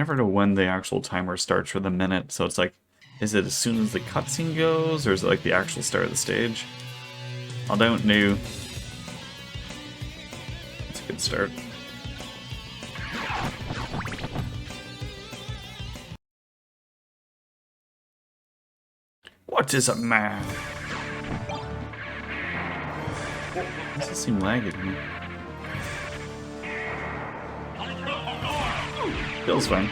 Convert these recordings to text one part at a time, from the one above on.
never know when the actual timer starts for the minute, so it's like, is it as soon as the cutscene goes, or is it like the actual start of the stage? I don't know. It's a good start. What is a man? Does it seem laggy to me? Feels fine.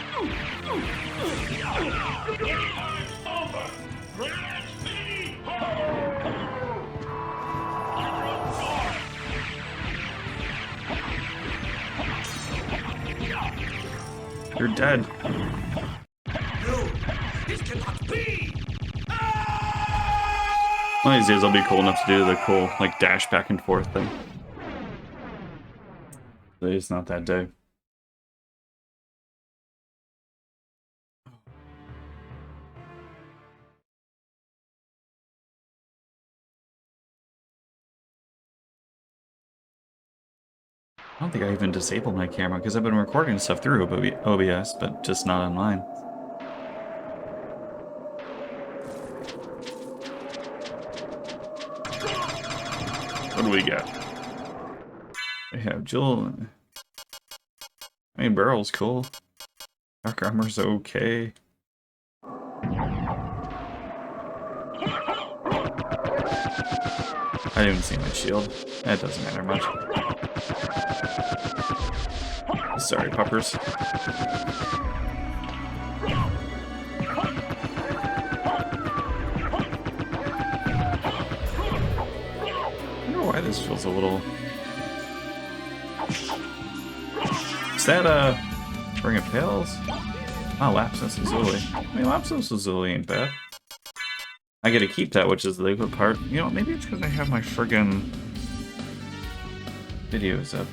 You're dead. No, this cannot be. One of these days I'll be cool enough to do the cool, like, dash back and forth thing. But it's not that day. I don't think I even disabled my camera because I've been recording stuff through OBS, but just not online. What do we got? We have Jill. I mean, Barrel's cool. Dark Armor's okay. I didn't even see my shield. That doesn't matter much. Sorry, puppers. I don't know why this feels a little... Is that, Ring of Pails? Oh, Lapsus Lazuli. I mean, Lapsus Lazuli ain't bad. I get to keep that, which is the good part. You know, maybe it's because I have my friggin' videos up.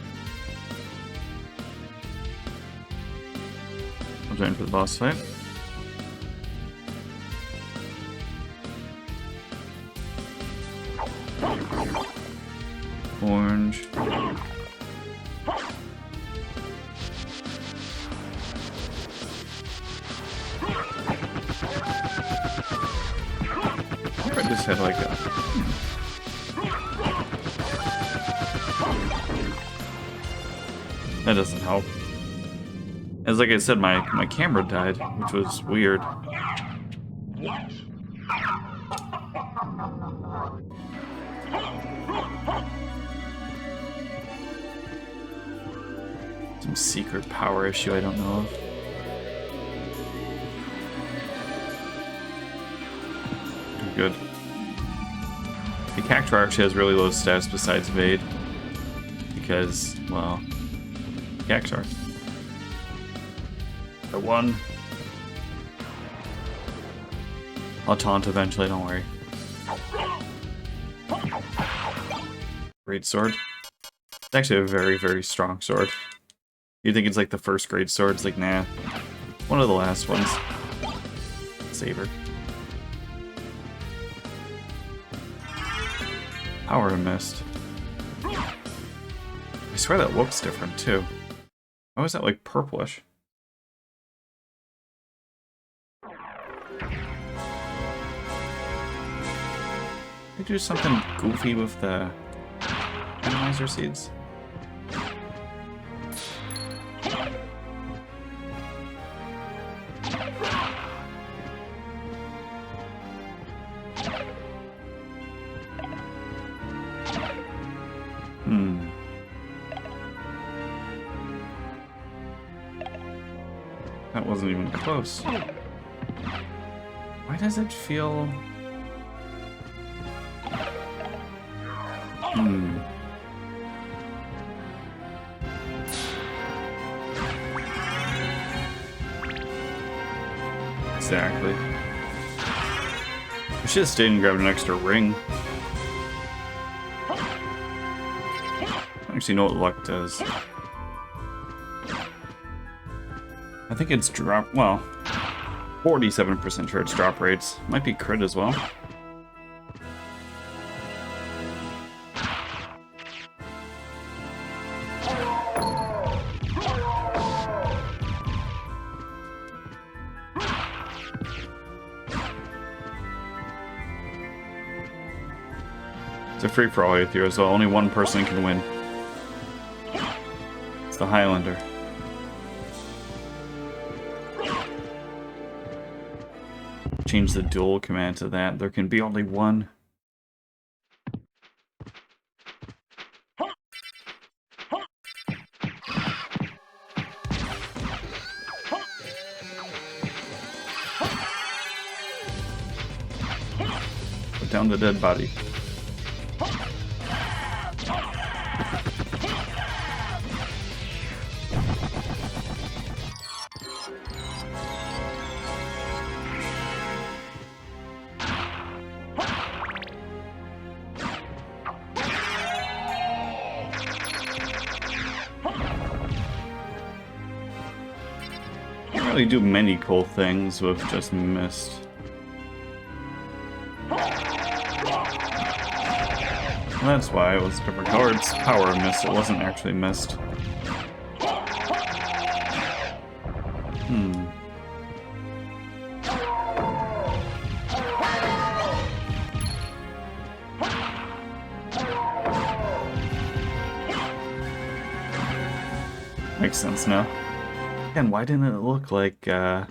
I'm going for the boss fight. Orange. I just had like a... That doesn't help. As like I said, my camera died, which was weird. What? Some secret power issue I don't know of. Good. The Cactuar actually has really low stats besides Vade. Because, well, Cactuar. I won. I'll taunt eventually, don't worry. Great sword. It's actually a very, very strong sword. You think it's like the first great sword? It's like, nah. One of the last ones. Saber. Power of Mist. I swear that looks different too. Why was that like purplish? They do something goofy with the Randomizer seeds. That wasn't even close. Why does it feel... Exactly. I should have stayed and grabbed an extra ring. I don't actually know what luck does. I think it's drop, well, 47% sure it's drop rates. Might be crit as well. It's a free-for-all way through, so only one person can win. It's the Highlander. Change the dual command to that. There can be only one. Put down the dead body. Do many cool things with just mist. Well, that's why it was different cards. Power mist, it wasn't actually mist. Makes sense now. And why didn't it look like the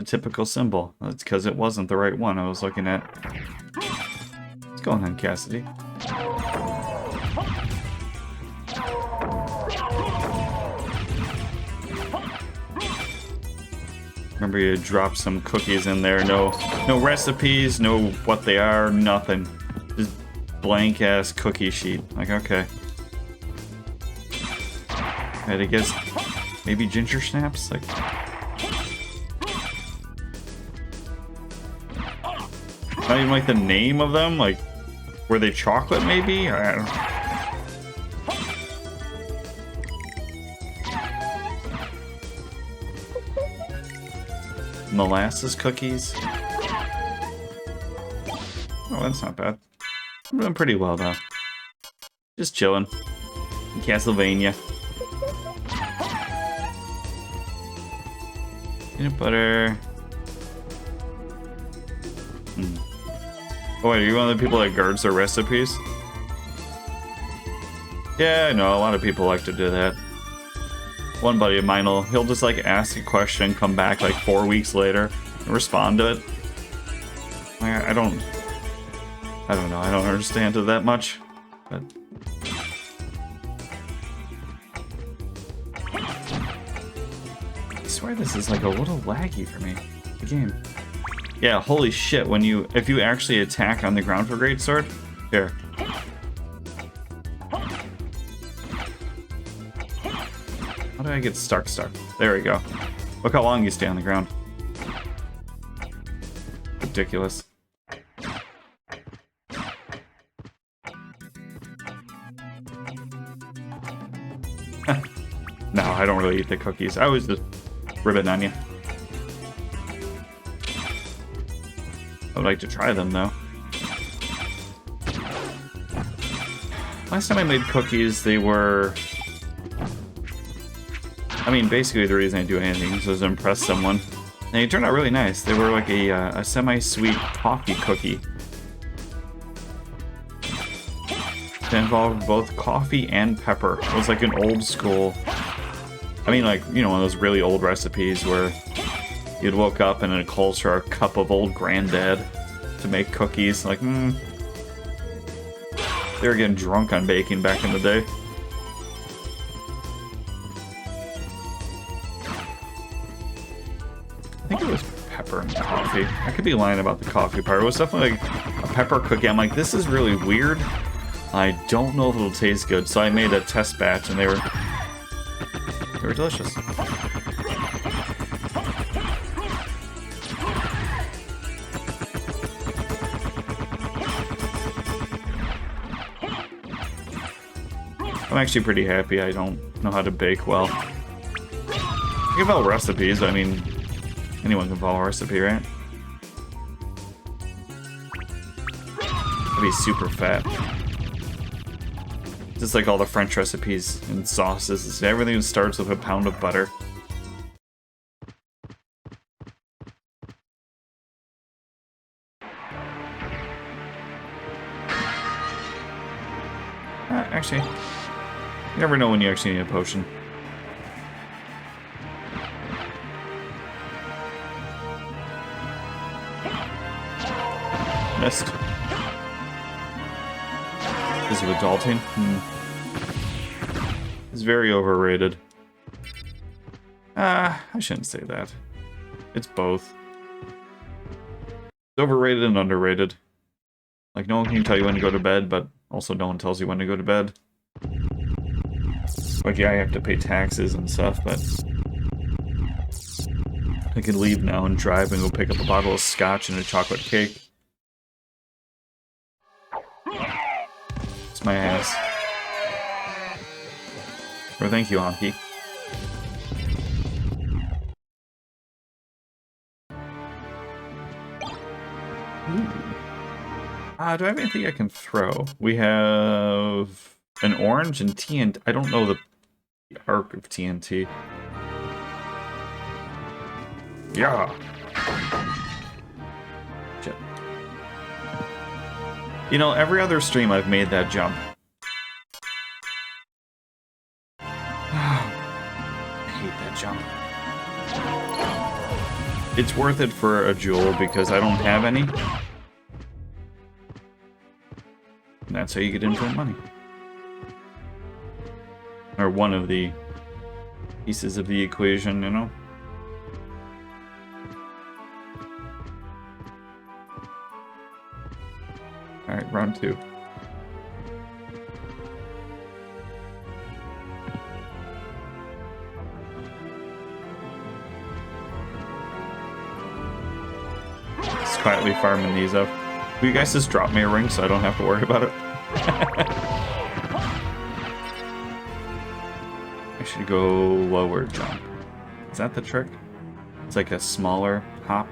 typical symbol? That's because it wasn't the right one I was looking at. What's going on, Cassidy? Remember, you drop some cookies in there. No recipes, no what they are, nothing. Just blank ass cookie sheet. Like, okay. I guess. Maybe ginger snaps? Like... Not even like the name of them? Like, were they chocolate maybe? I don't know. Molasses cookies? Oh, that's not bad. I'm doing pretty well though. Just chilling. In Castlevania. Peanut butter. Oh wait, are you one of the people that guards their recipes? Yeah, I know, a lot of people like to do that. One buddy of mine he'll just like ask a question, come back like 4 weeks later, and respond to it. I don't know, I don't understand it that much, but... I swear this is like a little laggy for me, the game. Yeah, holy shit, if you actually attack on the ground for Greatsword, here. How do I get stuck? There we go. Look how long you stay on the ground. Ridiculous. No, I don't really eat the cookies. I always just ribbon on you. I would like to try them though. Last time I made cookies, they were... I mean, basically the reason I do anything is to impress someone. And they turned out really nice. They were like a semi-sweet coffee cookie. It involved both coffee and pepper. It was like an old school... I mean, like, you know, one of those really old recipes where you'd woke up and it'd call for a cup of old granddad to make cookies. Like, They were getting drunk on baking back in the day. I think it was pepper and coffee. I could be lying about the coffee part. It was definitely like a pepper cookie. I'm like, this is really weird. I don't know if it'll taste good. So I made a test batch and they were delicious. I'm actually pretty happy I don't know how to bake well. I can follow recipes, I mean, anyone can follow a recipe, right? I'd be super fat. Just like all the French recipes and sauces, everything starts with a pound of butter. Actually, you never know when you actually need a potion. Missed. Because of adulting? It's very overrated. I shouldn't say that. It's both. It's overrated and underrated. Like, no one can tell you when to go to bed, but also no one tells you when to go to bed. Like, yeah, I have to pay taxes and stuff, but I can leave now and drive and go pick up a bottle of scotch and a chocolate cake. It's my ass. Or thank you, Anki. Do I have anything I can throw? We have an orange and TNT. I don't know the arc of TNT. Yeah. Shit. You know, every other stream I've made that jump. I hate that jump. It's worth it for a jewel because I don't have any. And that's how you get infinite money. Or one of the pieces of the equation, you know? Alright, round 2. Just quietly farming these up. Will you guys just drop me a ring so I don't have to worry about it? I should go lower jump. Is that the trick? It's like a smaller hop.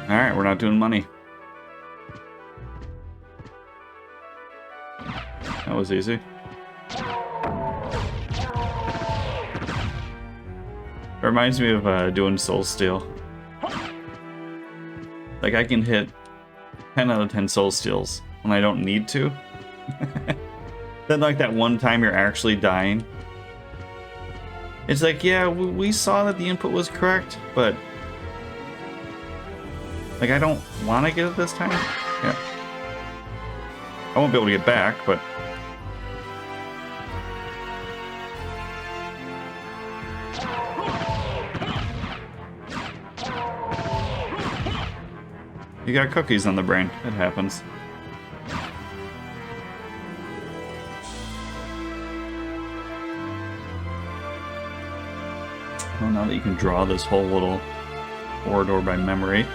Alright, we're not doing money. That was easy. It reminds me of doing Soul Steal. Like, I can hit 10 out of 10 Soul Steals when I don't need to. Then, like, that one time you're actually dying. It's like, yeah, we saw that the input was correct, but... like, I don't want to get it this time. Yeah. I won't be able to get back, but... you got cookies on the brain. It happens. Well, now that you can draw this whole little corridor by memory.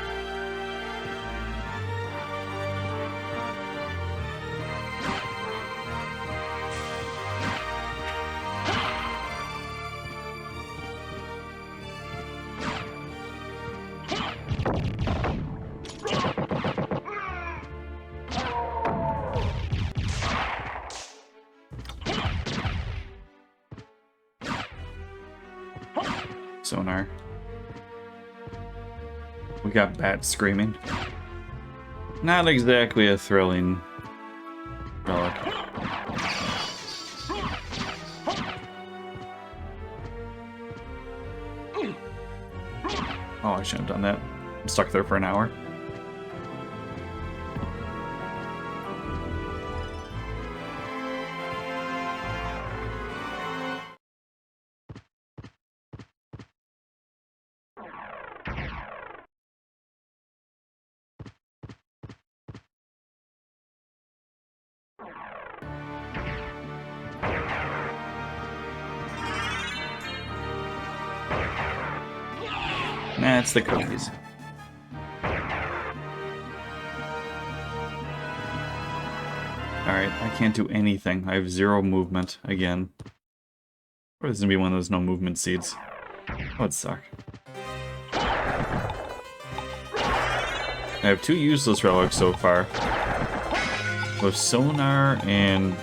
Sonar. We got bats screaming. Not exactly a thrilling relic. Oh, I shouldn't have done that. I'm stuck there for an hour. Nah, it's the cookies. Alright, I can't do anything. I have 0 movement again. Or this is gonna be one of those no movement seeds. That would suck. I have 2 useless relics so far. With Sonar and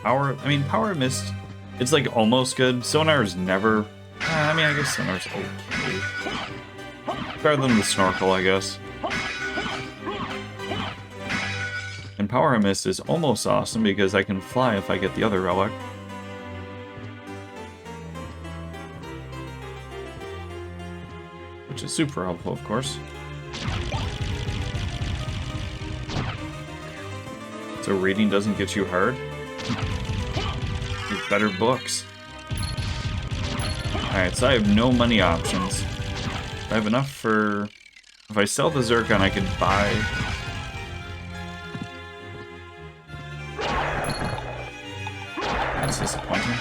Power Mist, it's like almost good. Sonar is never... I mean, I guess Sonar's okay. Better than the Snorkel, I guess. And Power Mist is almost awesome because I can fly if I get the other relic. Which is super helpful, of course. So reading doesn't get you hard? Get better books. Alright, so I have no money options. I have enough for... If I sell the Zircon, I could buy... That's disappointing.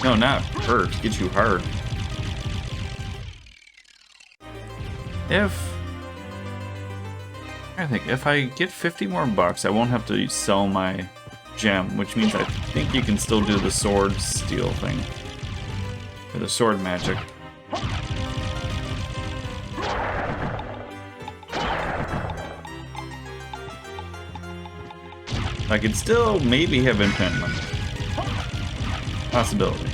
No, not hurt. Get you hard. I think if I get 50 more bucks, I won't have to sell my gem, which means I think you can still do the sword steal thing. Or the sword magic. I could still maybe have infinite money. Possibility.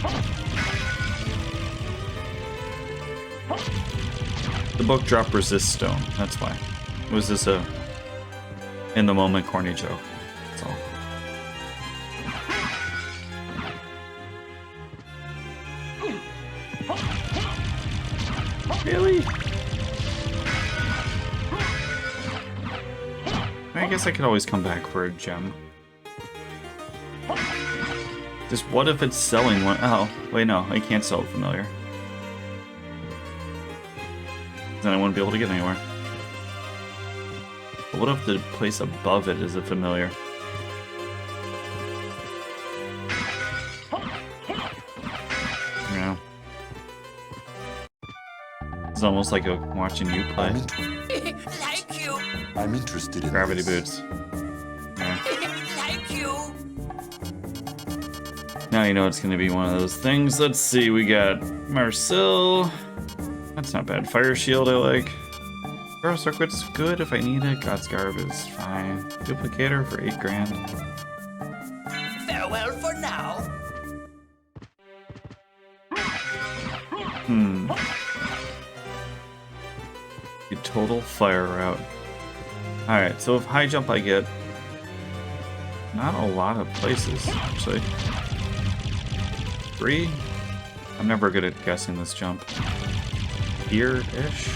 The book drop resist stone, that's why. Was this a in the moment corny joke? That's all. Really? I guess I could always come back for a gem. Just what if it's selling one? Oh, wait, no, I can't sell a familiar. Then I wouldn't be able to get anywhere. But what if the place above it is a familiar? Yeah. It's almost like watching you play. Like you. I'm interested in Gravity this. boots. Yeah. Like you. Now you know it's gonna be one of those things. Let's see, we got Marcel. That's not bad. Fire Shield I like. Arrow Circuit's good if I need it. God's Garb is fine. Duplicator for 8 grand. Farewell for now. A total fire route. Alright, so if high jump I get not a lot of places, actually. 3? I'm never good at guessing this jump. Here-ish?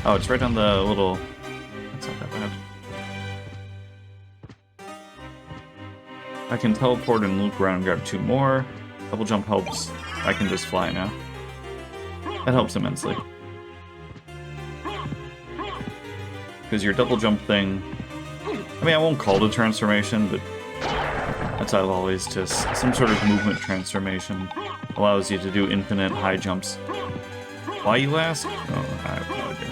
Oh, it's right on the little... That's not that bad. I can teleport and loop around and grab 2 more. Double jump helps. I can just fly now. That helps immensely. Because your double jump thing... I mean, I won't call it a transformation, but... That's how I've always just... Some sort of movement transformation allows you to do infinite high jumps. Why, you ask? Oh, I have no idea.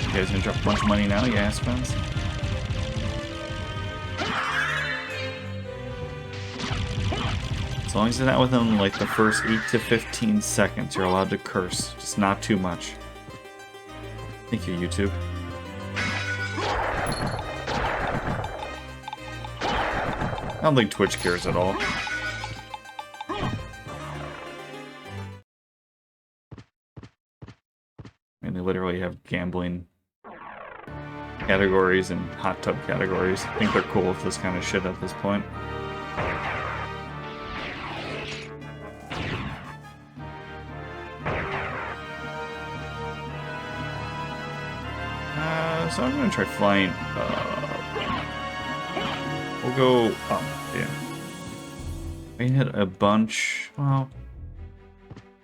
You guys gonna drop a bunch of money now, you ass fans? As long as it's not within like the first 8 to 15 seconds, you're allowed to curse. Just not too much. Thank you, YouTube. I don't think Twitch cares at all. And they literally have gambling categories and hot tub categories. I think they're cool with this kind of shit at this point. So I'm gonna try flying. We'll go up. Yeah. I can hit a bunch. Well,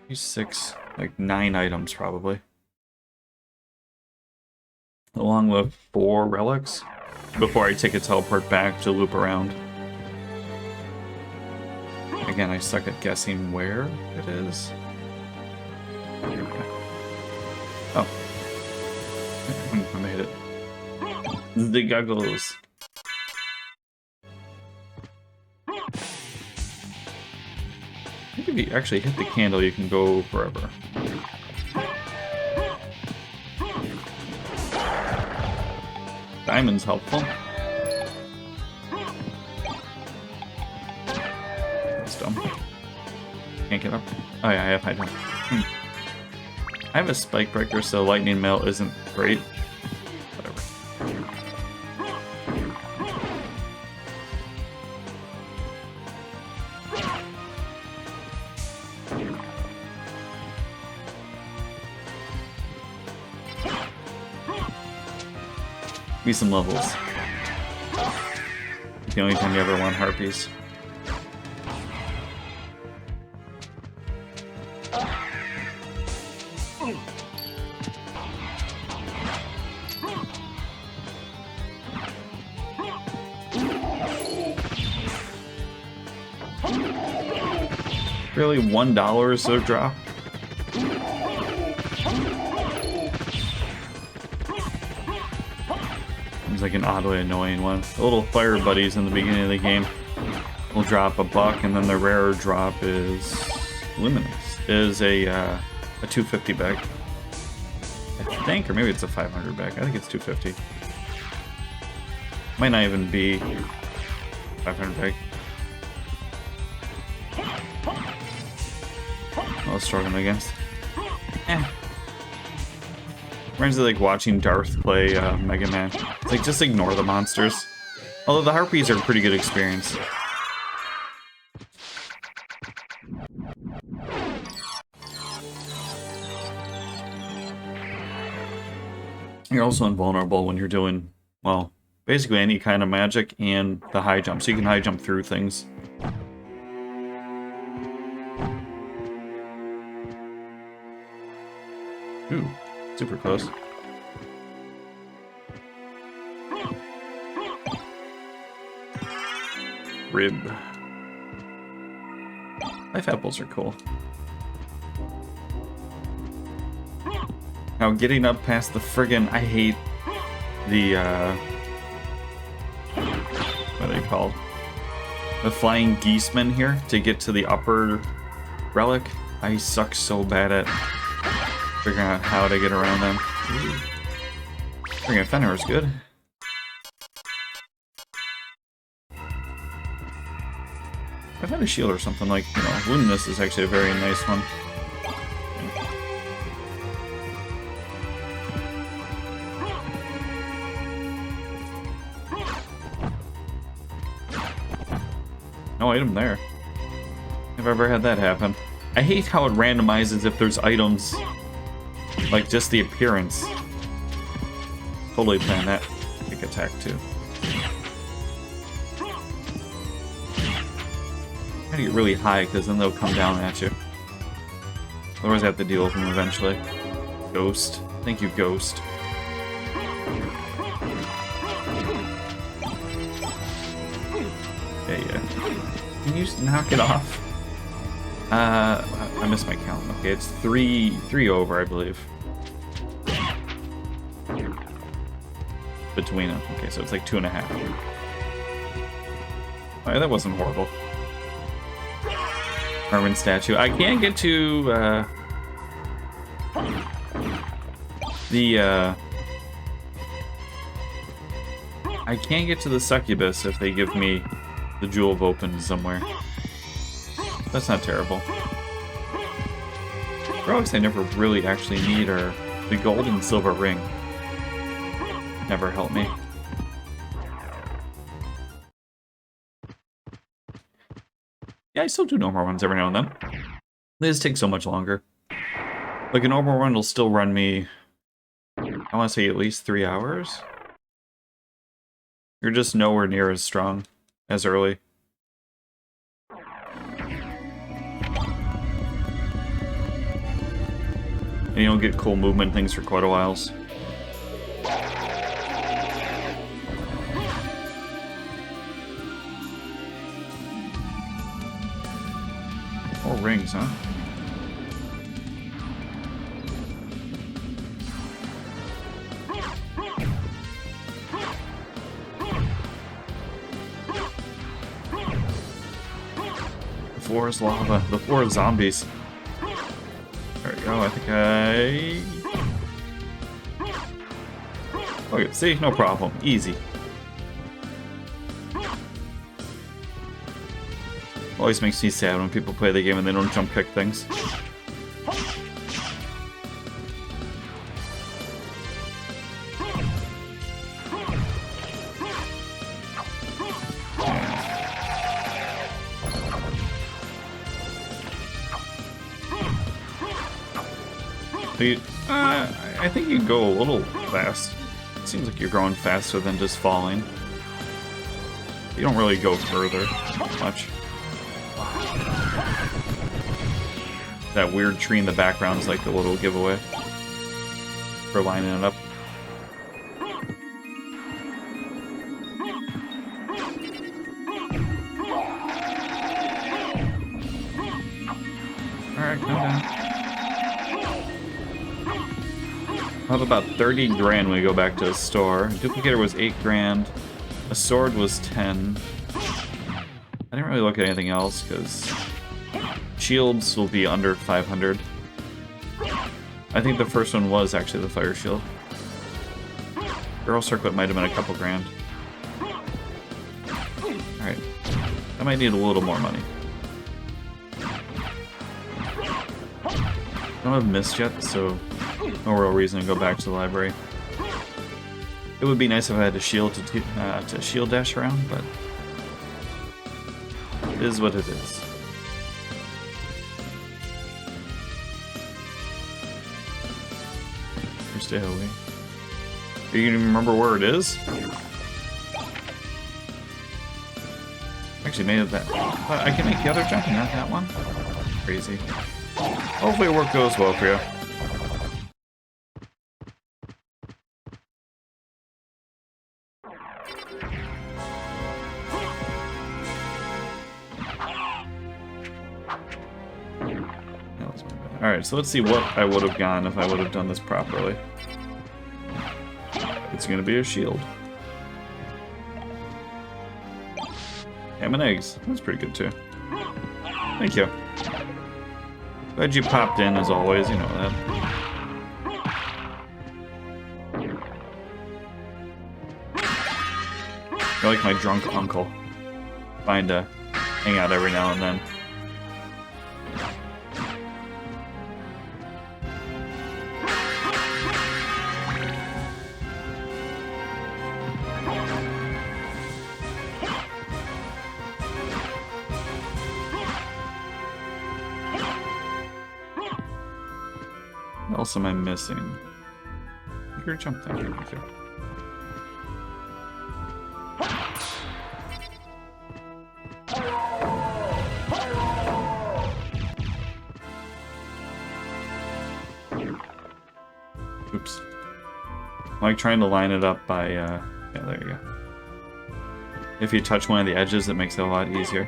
maybe 6, like 9 items probably. Along with 4 relics before I take a teleport back to loop around. Again, I suck at guessing where it is. Oh. I made it. The goggles. if you actually hit the candle, you can go forever. Diamond's helpful. That's dumb. Can't get up. Oh yeah, I have high jump. I have a spike breaker, so lightning mail isn't great. Whatever. Be some levels. The only time you ever want harpies. Really, $1 is a drop? Seems like an oddly annoying one. The little fire buddies in the beginning of the game will drop $1, and then the rarer drop is Luminous. Is a 250 bag. I think, or maybe it's a 500 bag. I think it's 250. Might not even be 500 bag. I was struggling against. Reminds me of like watching Darth play Mega Man. It's like, just ignore the monsters. Although the harpies are a pretty good experience. You're also invulnerable when you're doing, well, basically any kind of magic and the high jump. So you can high jump through things. Ooh, super close. Rib. Life apples are cool. Now getting up past the friggin', I hate the, what are they called? The flying geesemen here to get to the upper relic. I suck so bad at figuring out how to get around them. Friggin' Fenrir is good. I've had a shield or something, like, you know, Luminous is actually a very nice one. No item there. I've ever had that happen. I hate how it randomizes if there's items, like just the appearance. Totally plan that kick attack too. Gotta get really high because then they'll come down at you. Otherwise I have to deal with them eventually. Ghost. Thank you, Ghost. Yeah. Can you knock it off? I missed my count. Okay, it's three over, I believe. Between them. Okay, so it's like 2.5. Oh, that wasn't horrible. Herman statue. I can't get to I can't get to the succubus if they give me the Jewel of Open somewhere. That's not terrible. Relics I never really actually need are the gold and silver ring. Never help me. Yeah, I still do normal runs every now and then. They just take so much longer. Like a normal run will still run me, I want to say at least 3 hours. You're just nowhere near as strong as early. And you don't get cool movement things for quite a while. More rings, huh? floor is lava. The floor is zombies. There we go. I think Okay, see? No problem. Easy. Always makes me sad when people play the game and they don't jump kick things. I think you can go a little fast. It seems like you're going faster than just falling. You don't really go further much. That weird tree in the background is like the little giveaway for lining it up. Alright, calm down. How about 30 grand when we go back to the store? Duplicator was 8 grand. A sword was 10. I didn't really look at anything else because shields will be under 500. I think the first one was actually the fire shield. Barrel circlet might have been a couple grand. Alright. I might need a little more money. I don't have missed yet, so no real reason to go back to the library. It would be nice if I had a shield to shield dash around, but it is what it is. Stay away. Do you even remember where it is? Actually, made it that. I can make the other jump and not that one. Crazy. Hopefully, work goes well for you. Alright, so let's see what I would have gone if I would have done this properly. It's gonna be a shield. Ham and eggs. That's pretty good too. Thank you. Glad you popped in as always, you know that. You're like my drunk uncle. Find to hang out every now and then. What else am I missing? You're jump down here. Okay. Oops. I'm like trying to line it up by, yeah, there you go. If you touch one of the edges, it makes it a lot easier.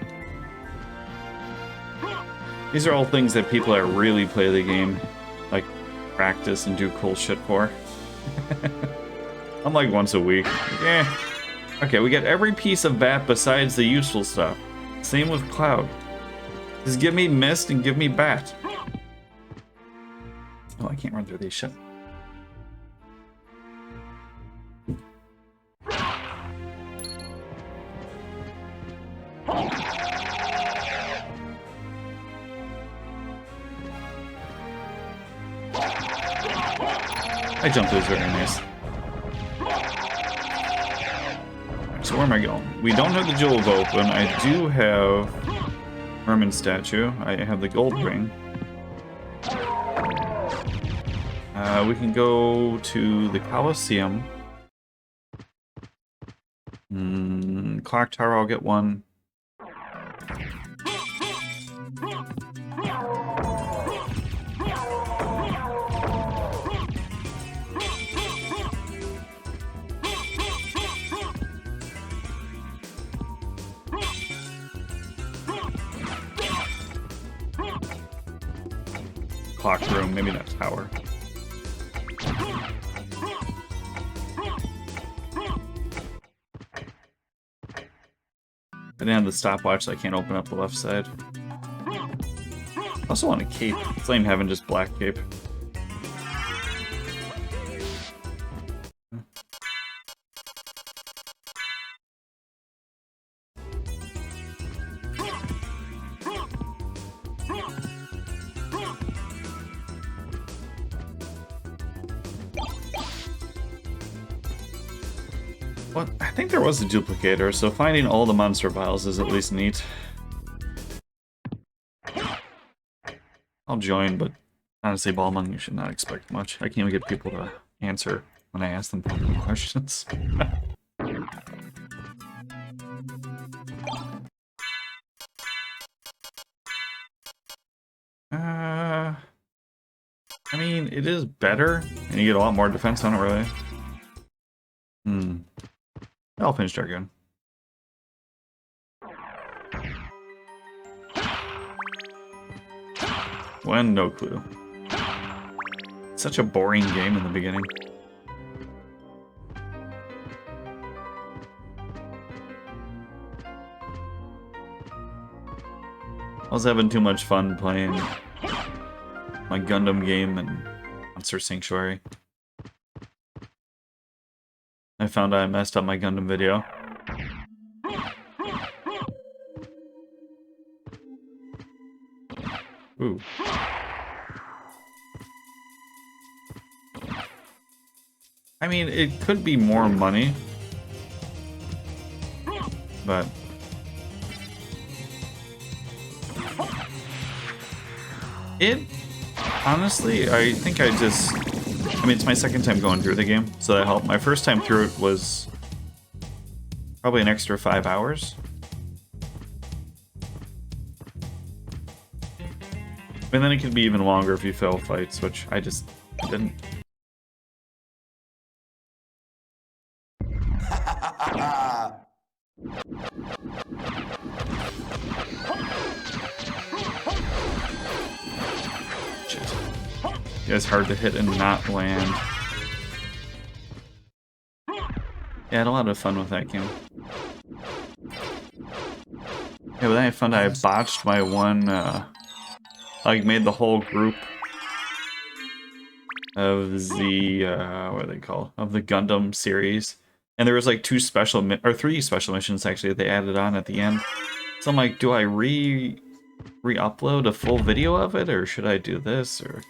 These are all things that people that really play the game, like, practice and do cool shit for. I'm like once a week. Yeah. Okay, we get every piece of bat besides the useful stuff. Same with Cloud. Just give me Mist and give me Bat. Oh, I can't run through these shit. I jumped those very nice. So where am I going? We don't have the Jewel of Open. I do have Merman statue. I have the gold ring. We can go to the Coliseum. Clock Tower, I'll get one. Clock room, maybe not tower. I didn't have the stopwatch, so I can't open up the left side. also want a cape. It's lame having just black cape. What? I think there was a duplicator, so finding all the monster vials is at least neat. I'll join, but honestly, Ballmung, you should not expect much. I can't even get people to answer when I ask them questions. I mean, it is better, and you get a lot more defense on it, really. I'll finish Dragoon. When? No clue. It's such a boring game in the beginning. I was having too much fun playing my Gundam game and Monster Sanctuary. I found I messed up my Gundam video. Ooh. I mean, it could be more money, but it honestly, I think I mean, it's my second time going through the game, so that helped. My first time through it was probably an extra 5 hours. And then it could be even longer if you fail fights, which I just didn't. Shit. Yeah, it's hard to hit and not land. Yeah, I had a lot of fun with that game. Yeah, but then I found I botched my one, like, made the whole group of the, what are they called? Of the Gundam series. And there was like 3 special missions actually that they added on at the end. So I'm like, do I re-upload a full video of it, or should I do this, or...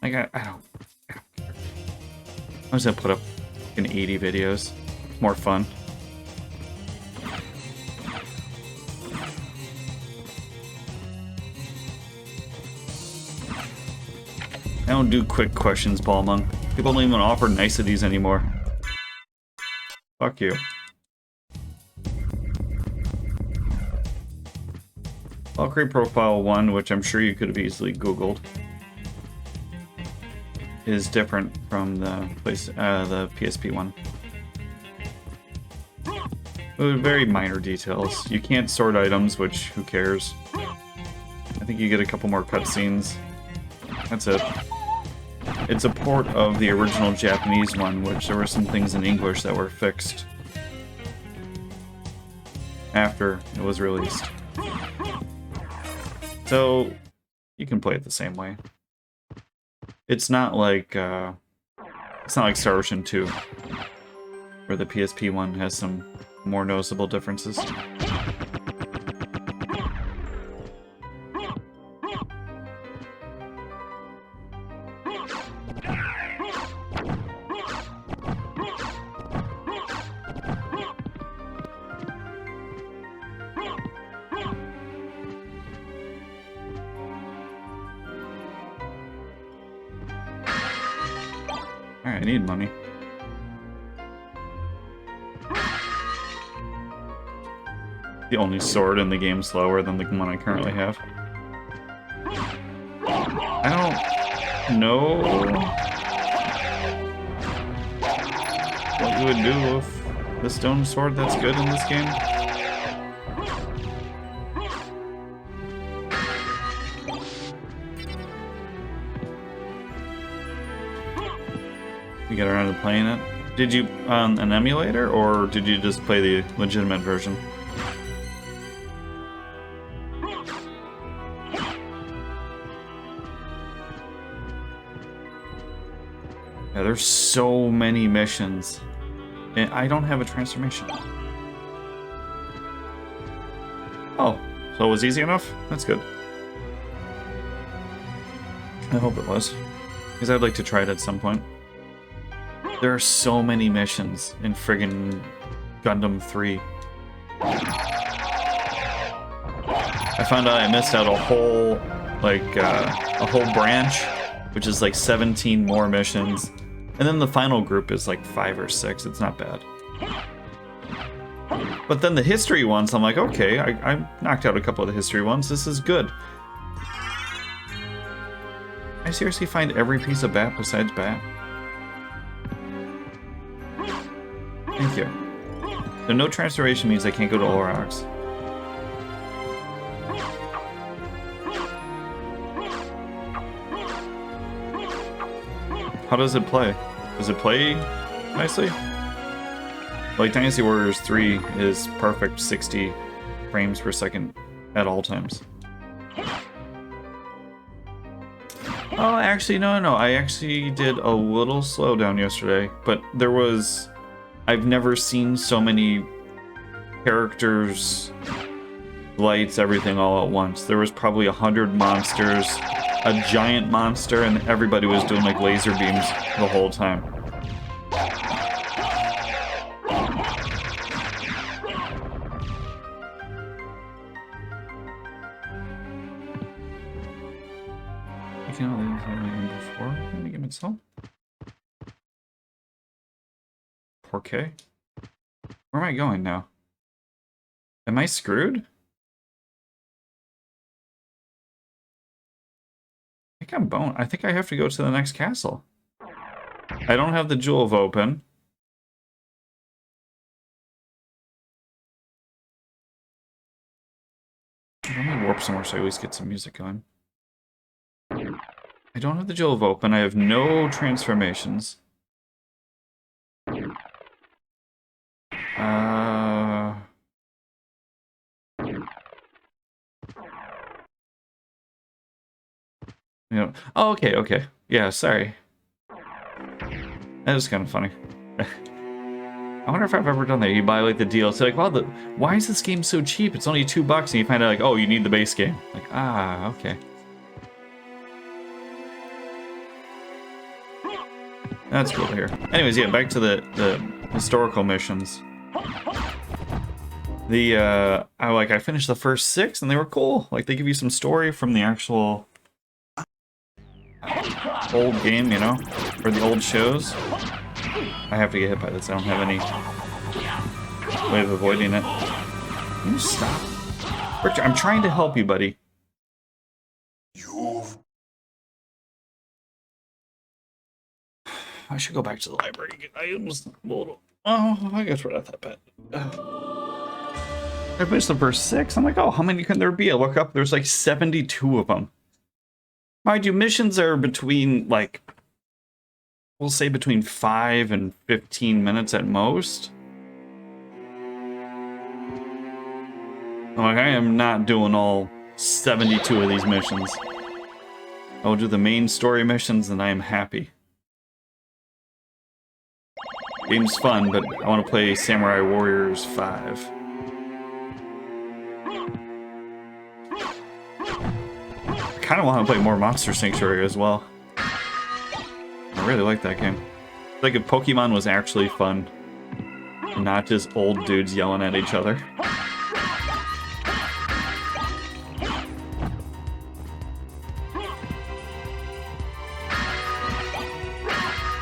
Like, I don't care. I'm just gonna put up fucking 80 videos. It's more fun. I don't do quick questions, Ballmung. People don't even offer niceties anymore. Fuck you. Valkyrie Profile 1, which I'm sure you could have easily Googled, is different from the PSP one. Very minor details. You can't sort items, which who cares? I think you get a couple more cutscenes. That's it. It's a port of the original Japanese one, which there were some things in English that were fixed after it was released. So you can play it the same way. It's not like Star Ocean 2, where the PSP one has some more noticeable differences. Alright, I need money. The only sword in the game slower than the one I currently have. I don't know what you would do with the stone sword that's good in this game. You get around to playing it. Did you on an emulator, or did you just play the legitimate version? there's so many missions. And I don't have a transformation. Oh, so it was easy enough? That's good. I hope it was. Because I'd like to try it at some point. There are so many missions in friggin' Gundam 3. I found out I missed out a whole, like, a whole branch, which is like 17 more missions. And then the final group is like 5 or 6. It's not bad. But then the history ones, I'm like, okay, I knocked out a couple of the history ones. This is good. I seriously find every piece of bat besides bat. Thank you. So no transformation means I can't go to Olrox. How does it play? Does it play nicely? Like Dynasty Warriors 3 is perfect 60 frames per second at all times. Oh, actually, no. I actually did a little slowdown yesterday, but there was... I've never seen so many characters, lights, everything all at once. There was probably 100 monsters, a giant monster, and everybody was doing like laser beams the whole time. I can't leave before. Let me get myself. 4K? Where am I going now? Am I screwed? I think I'm boned. I think I have to go to the next castle. I don't have the Jewel of Open. Let me warp somewhere so I at least get some music going. I don't have the Jewel of Open. I have no transformations. You know, oh, okay. Yeah, sorry. That is kind of funny. I wonder if I've ever done that. You buy like the DLC, like, wow, why is this game so cheap? It's only $2, and you find out like, oh, you need the base game. Like, ah, okay. That's cool to hear. Anyways, yeah, back to the historical missions. I finished the first 6 and they were cool. Like they give you some story from the actual old game, you know, or the old shows. I have to get hit by this. I don't have any way of avoiding it. Can you stop? Richard, I'm trying to help you, buddy. I should go back to the library and get items. Oh, I guess we're not that bad. I finished the first 6. I'm like, oh, how many can there be? I look up, there's like 72 of them. Mind you, missions are between, like, we'll say between 5 and 15 minutes at most. I'm like, I am not doing all 72 of these missions. I will do the main story missions and I am happy. Game's fun, but I want to play Samurai Warriors 5. I kind of want to play more Monster Sanctuary as well. I really like that game. It's like if Pokemon was actually fun, and not just old dudes yelling at each other.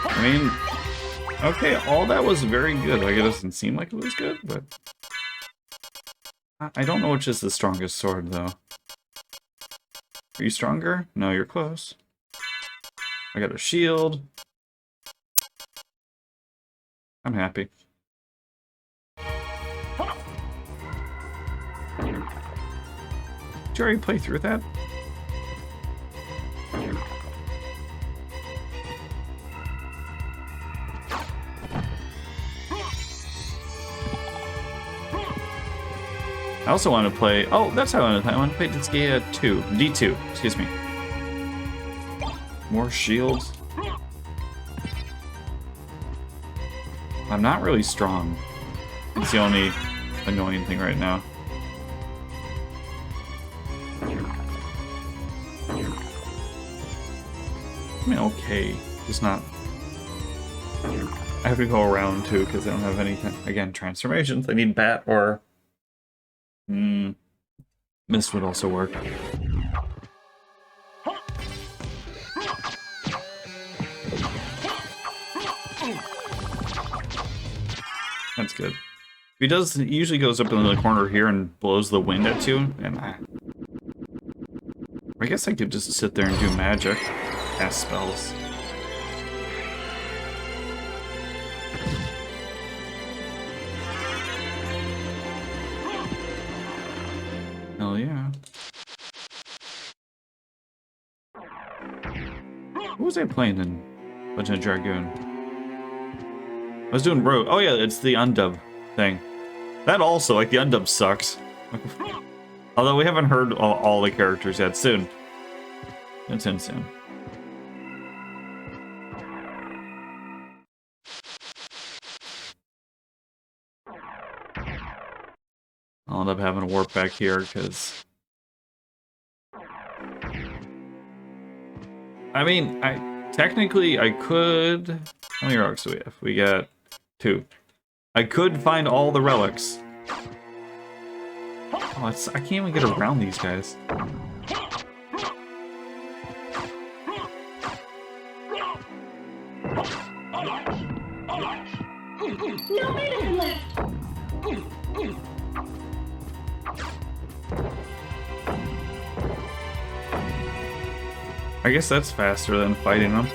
I mean, okay, all that was very good. Like, it doesn't seem like it was good, but... I don't know which is the strongest sword, though. Are you stronger? No, you're close. I got a shield. I'm happy. Did you already play through that? I also want to play... Oh, that's how I want to play. I want to play Disgaea 2. D2, excuse me. More shields. I'm not really strong. It's the only annoying thing right now. I mean, okay. Just not... I have to go around too, because I don't have anything. Again, transformations. I need Bat or... Mist would also work. That's good. He does, he usually goes up in the corner here and blows the wind at you, and I guess I could just sit there and do magic. Cast spells. Hell yeah. What was I playing in Legend of Dragoon? I was doing Rogue. Oh yeah, it's the undub thing. That also, like, the undub sucks. Although we haven't heard all the characters yet. Soon. It's in soon. I'll end up having to warp back here, because... I mean, technically, I could... How many relics do we have? We got 2. I could find all the relics. Oh, I can't even get around these guys. No medicine left. I guess that's faster than fighting them.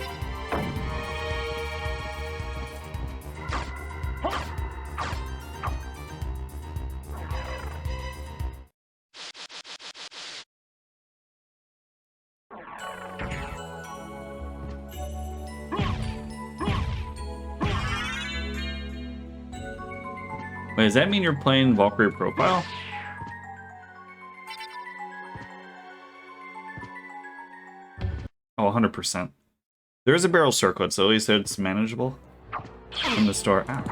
Wait, does that mean you're playing Valkyrie Profile? Oh, 100%. There is a barrel circlet, so at least it's manageable in the store. Ah.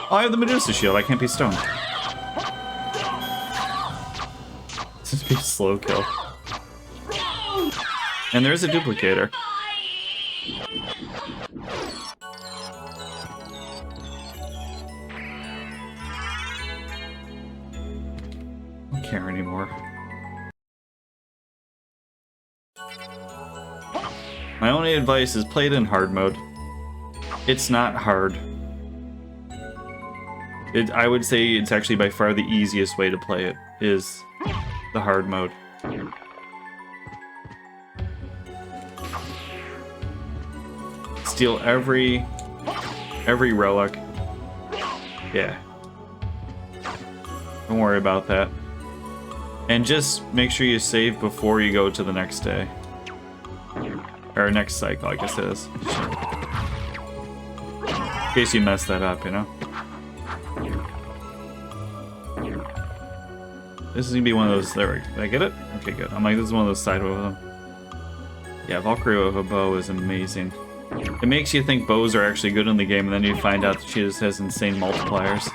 Oh, I have the Medusa shield. I can't be stoned. This is a slow kill. And there's a duplicator. I don't care anymore. My only advice is play it in hard mode. It's not hard. I would say it's actually by far the easiest way to play it, is the hard mode. Steal every relic. Yeah. Don't worry about that. And just make sure you save before you go to the next day. Or next cycle, I guess it is. In case you mess that up, you know? This is gonna be one of those. There we go. Did I get it? Okay, good. I'm like, this is one of those side with them. Yeah, Valkyrie with a bow is amazing. It makes you think bows are actually good in the game, and then you find out that she just has insane multipliers.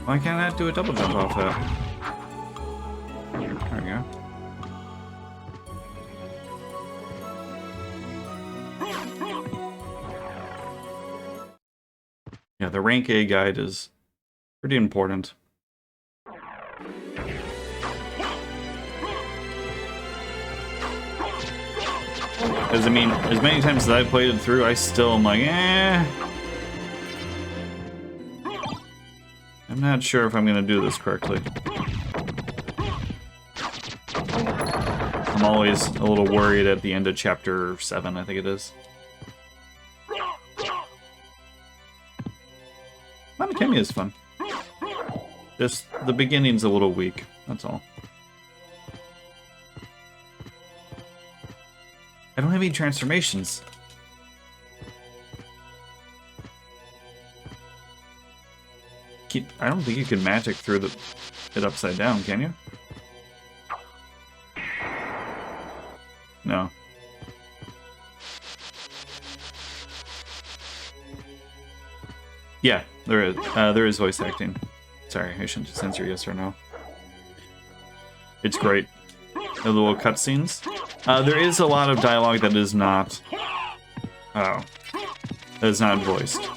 Why can't I do a double jump off that? There we go. Yeah, the rank A guide is pretty important. Because, I mean, as many times as I've played it through, I still am like, eh. I'm not sure if I'm going to do this correctly. I'm always a little worried at the end of chapter 7, I think it is. Mamikemi is fun. Just the beginning's a little weak, that's all. I don't have any transformations. I don't think you can magic through it upside down, can you? No. Yeah, there is voice acting. Sorry, I shouldn't censor yes or no. It's great. The little cutscenes. There is a lot of dialogue that is not... Oh. That is not voiced.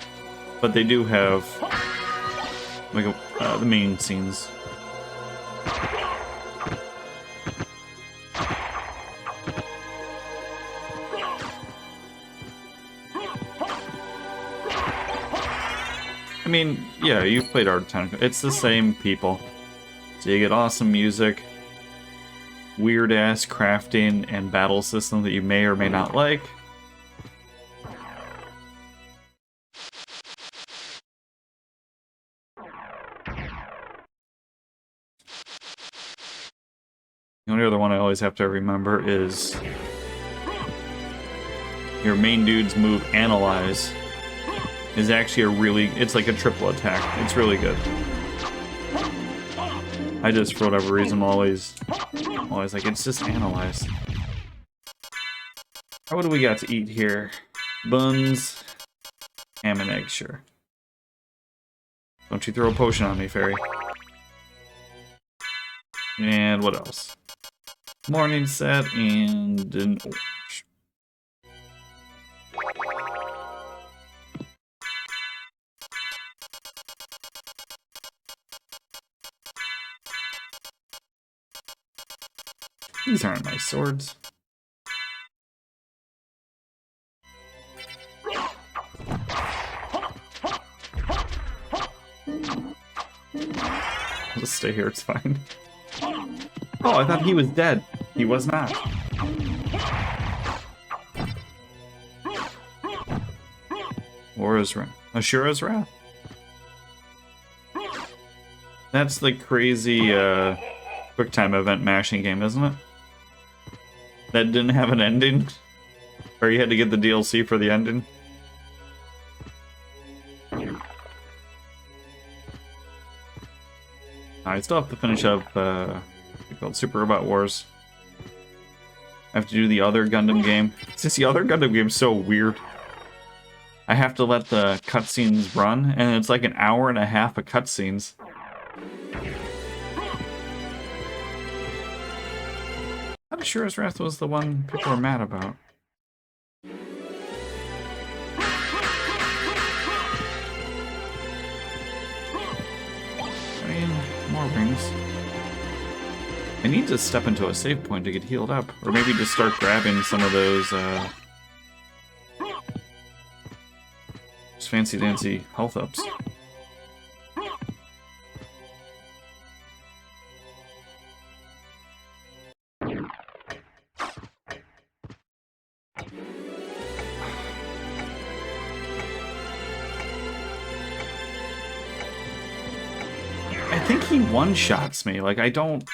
But they do have... like the main scenes. I mean, yeah, you've played Art of Tentacle. It's the same people. So you get awesome music, weird-ass crafting, and battle system that you may or may not like. The only other one I always have to remember is your main dude's move, Analyze, is actually a really... it's like a triple attack. It's really good. I just, for whatever reason, always like, it's just Analyze. What do we got to eat here? Buns, ham and egg, sure. Don't you throw a potion on me, fairy. And what else? Morning set and an orange. These aren't my swords. I'll just stay here, it's fine. Oh, I thought he was dead. He was not. Aura's Wrath. Ashura's Wrath? That's the crazy quick time event mashing game, isn't it? That didn't have an ending? Or you had to get the DLC for the ending? I still have to finish up what's called Super Robot Wars. I have to do the other Gundam game. Since the other Gundam game's so weird. I have to let the cutscenes run, and it's like an hour and a half of cutscenes. I'm sure Ashura's Wrath was the one people were mad about. I mean, more rings. I need to step into a save point to get healed up. Or maybe just start grabbing some of those, just fancy-dancy health ups. I think he one-shots me, like, I don't...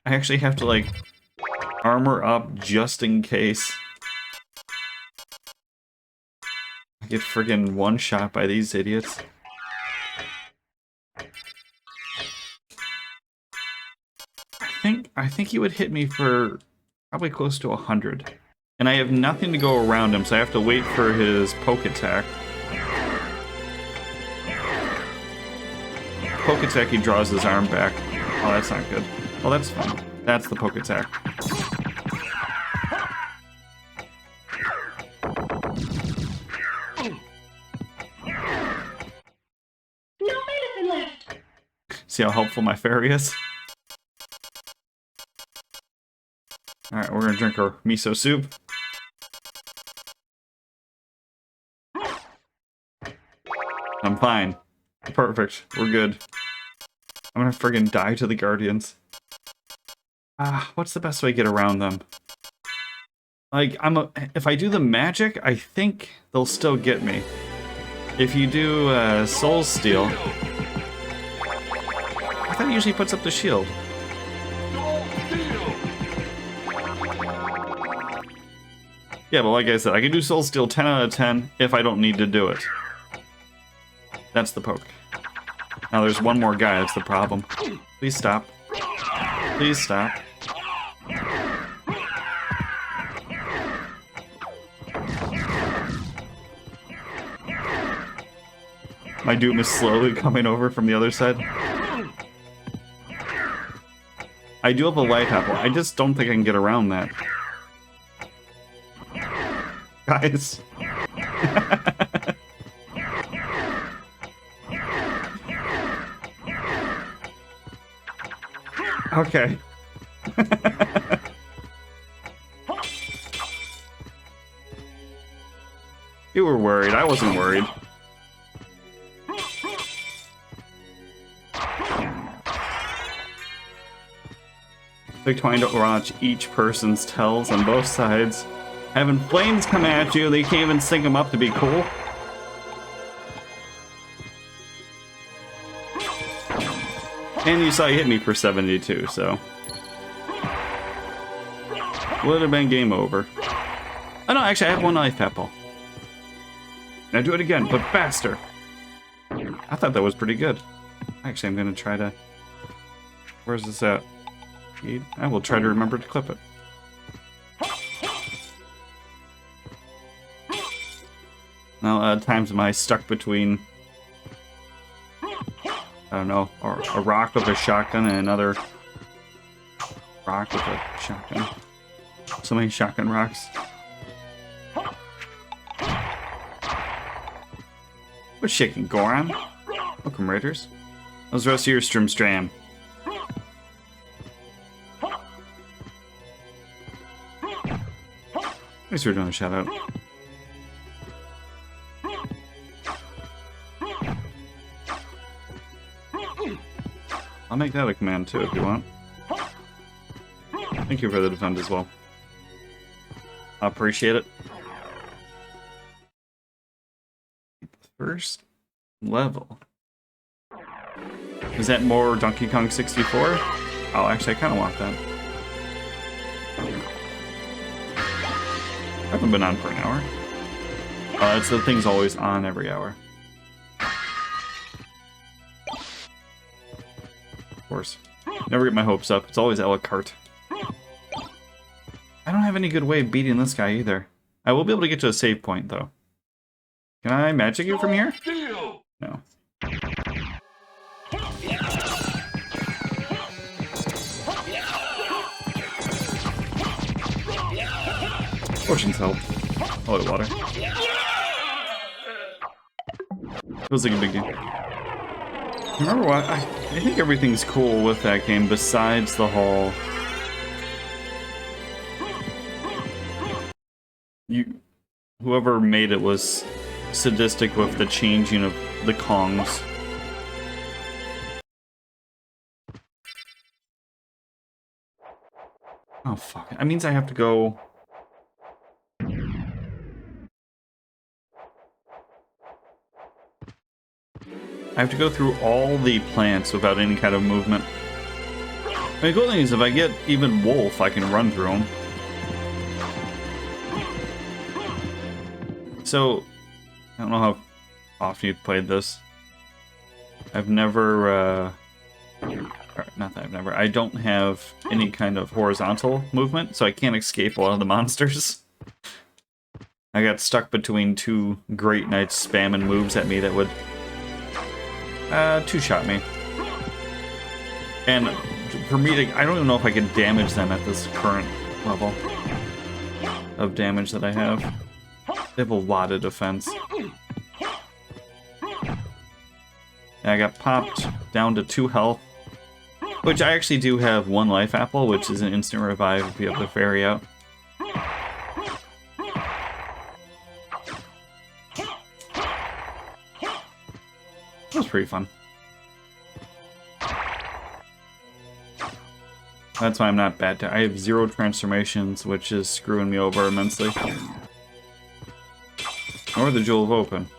I actually have to, like, armor up just in case I get friggin' one-shot by these idiots. I think he would hit me for probably close to 100. And I have nothing to go around him, so I have to wait for his poke attack. Poke attack, he draws his arm back. Oh, that's not good. Oh, that's fine. That's the poke attack. No medicine left. See how helpful my fairy is? Alright, we're gonna drink our miso soup. I'm fine. Perfect. We're good. I'm gonna friggin' die to the Guardians. What's the best way to get around them? Like, if I do the magic, I think they'll still get me. If you do Soul Steal, I thought it usually puts up the shield. Yeah, but like I said, I can do Soul Steal 10 out of 10 if I don't need to do it. That's the poke. Now there's one more guy, that's the problem. Please stop. Please stop. My doom is slowly coming over from the other side. I do have a life apple. I just don't think I can get around that. Guys. Okay. You were worried. I wasn't worried. Like trying to watch each person's tells on both sides. Having flames come at you, they can't even sync them up to be cool. And you saw you hit me for 72, so. Would have been game over. Oh no, actually I have one life apple. Now do it again, but faster. I thought that was pretty good. Actually, I'm gonna try to... Where's this at? I will try to remember to clip it. Now, times am I stuck between... I don't know, or a rock with a shotgun and another rock with a shotgun. So many shotgun rocks. What's shaking, Goron? Welcome, Raiders. How's the rest of your Stram? Thanks for doing a shout out. I'll make that a command too if you want. Thank you for the defend as well. I appreciate it. First level. Is that more Donkey Kong 64? Oh, actually, I kind of want that. I haven't been on for an hour. It's the thing's always on every hour. Of course. Never get my hopes up. It's always a la carte. I don't have any good way of beating this guy either. I will be able to get to a save point, though. Can I magic you from here? No. Potions help. Holy water. Feels like a big deal. Remember what? I think everything's cool with that game besides the whole... Whoever made it was sadistic with the changing of the Kongs. Oh fuck. That means I have to go... I have to go through all the plants without any kind of movement. I mean, the cool thing is if I get even Wolf, I can run through them. So, I don't know how often you've played this. I've never, not that I've never, I don't have any kind of horizontal movement, so I can't escape a lot of the monsters. I got stuck between two Great Knights spamming moves at me that would two-shot me. And for me to, I don't even know if I can damage them at this current level of damage that I have. They have a lot of defense. And I got popped down to 2 health, which I actually do have 1 life apple, which is an instant revive if you have the fairy out. That was pretty fun. That's why I'm not bad. I have 0 transformations, which is screwing me over immensely. Or the Jewel of Open.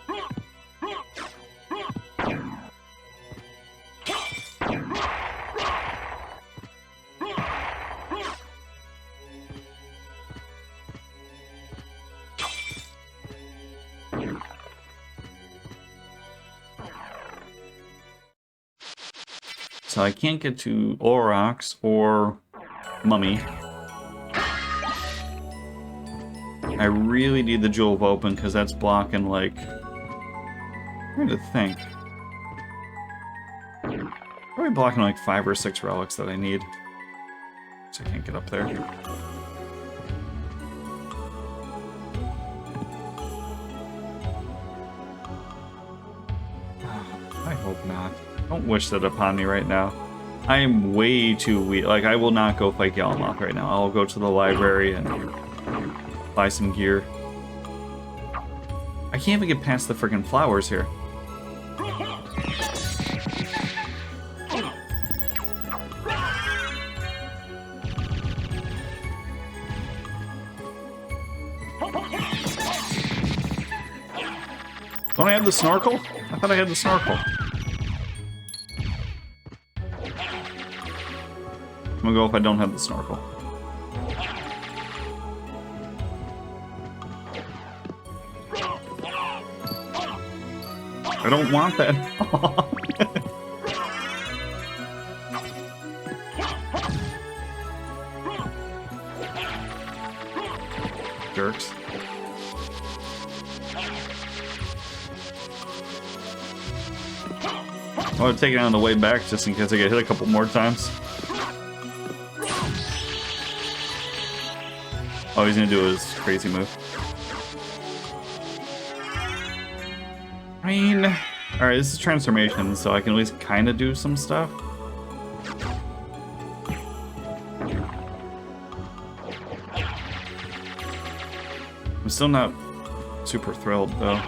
so I can't get to Aurochs or Mummy. I really need the Jewel of Open because that's blocking, like... I'm trying to think. Probably blocking like 5 or 6 relics that I need. So I can't get up there. I hope not. Don't wish that upon me right now. I am way too weak. Like, I will not go fight Yalmoth right now. I'll go to the library and buy some gear. I can't even get past the freaking flowers here. Don't I have the snorkel? I thought I had the snorkel. I'm gonna go if I don't have the snorkel. I don't want that. Jerks. I would take it on the way back just in case I get hit a couple more times. Oh, he's gonna do his crazy move. I mean, alright, this is transformation, so I can at least kind of do some stuff. I'm still not super thrilled, though.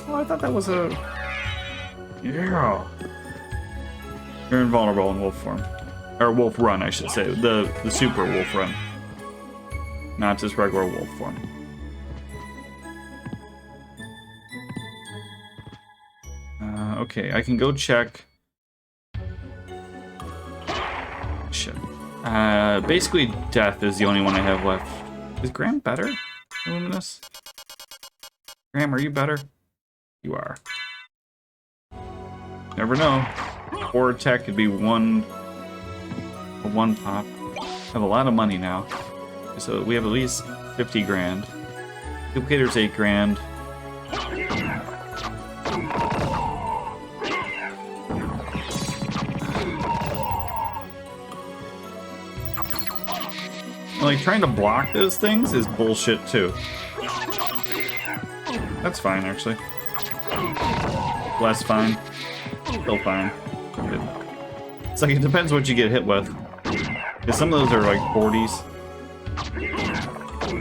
Oh, I thought that was a... Yeah. You're invulnerable in wolf form. Or wolf run, I should say. The super wolf run. Not just regular wolf form. Okay, I can go check. Shit. Basically, death is the only one I have left. Is Graham better? Luminous? Graham, are you better? You are. Never know. Or attack could be a one pop. I have a lot of money now. So we have at least 50 grand. Duplicator's 8 grand. Like, trying to block those things is bullshit, too. That's fine, actually. Less fine. Still fine. It's like, it depends what you get hit with. Because some of those are, like, 40s.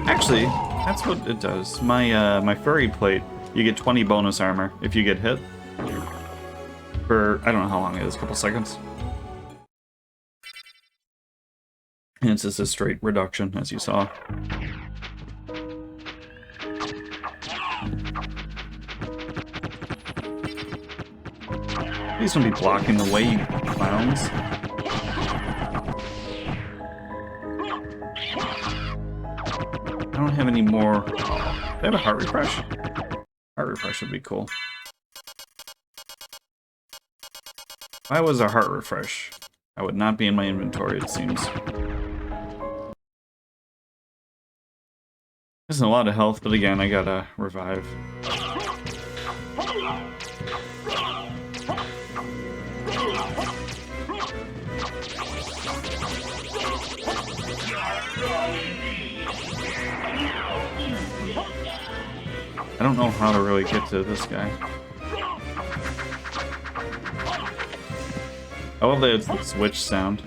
Actually, that's what it does. My furry plate, you get 20 bonus armor if you get hit. For, I don't know how long it is, a couple seconds. And it's just a straight reduction, as you saw. Please don't be blocking the way, you clowns. I don't have any more... Do I have a heart refresh? Heart refresh would be cool. If I was a heart refresh, I would not be in my inventory, it seems. Isn't a lot of health, but again, I gotta revive. I don't know how to really get to this guy. I love that it's the switch sound.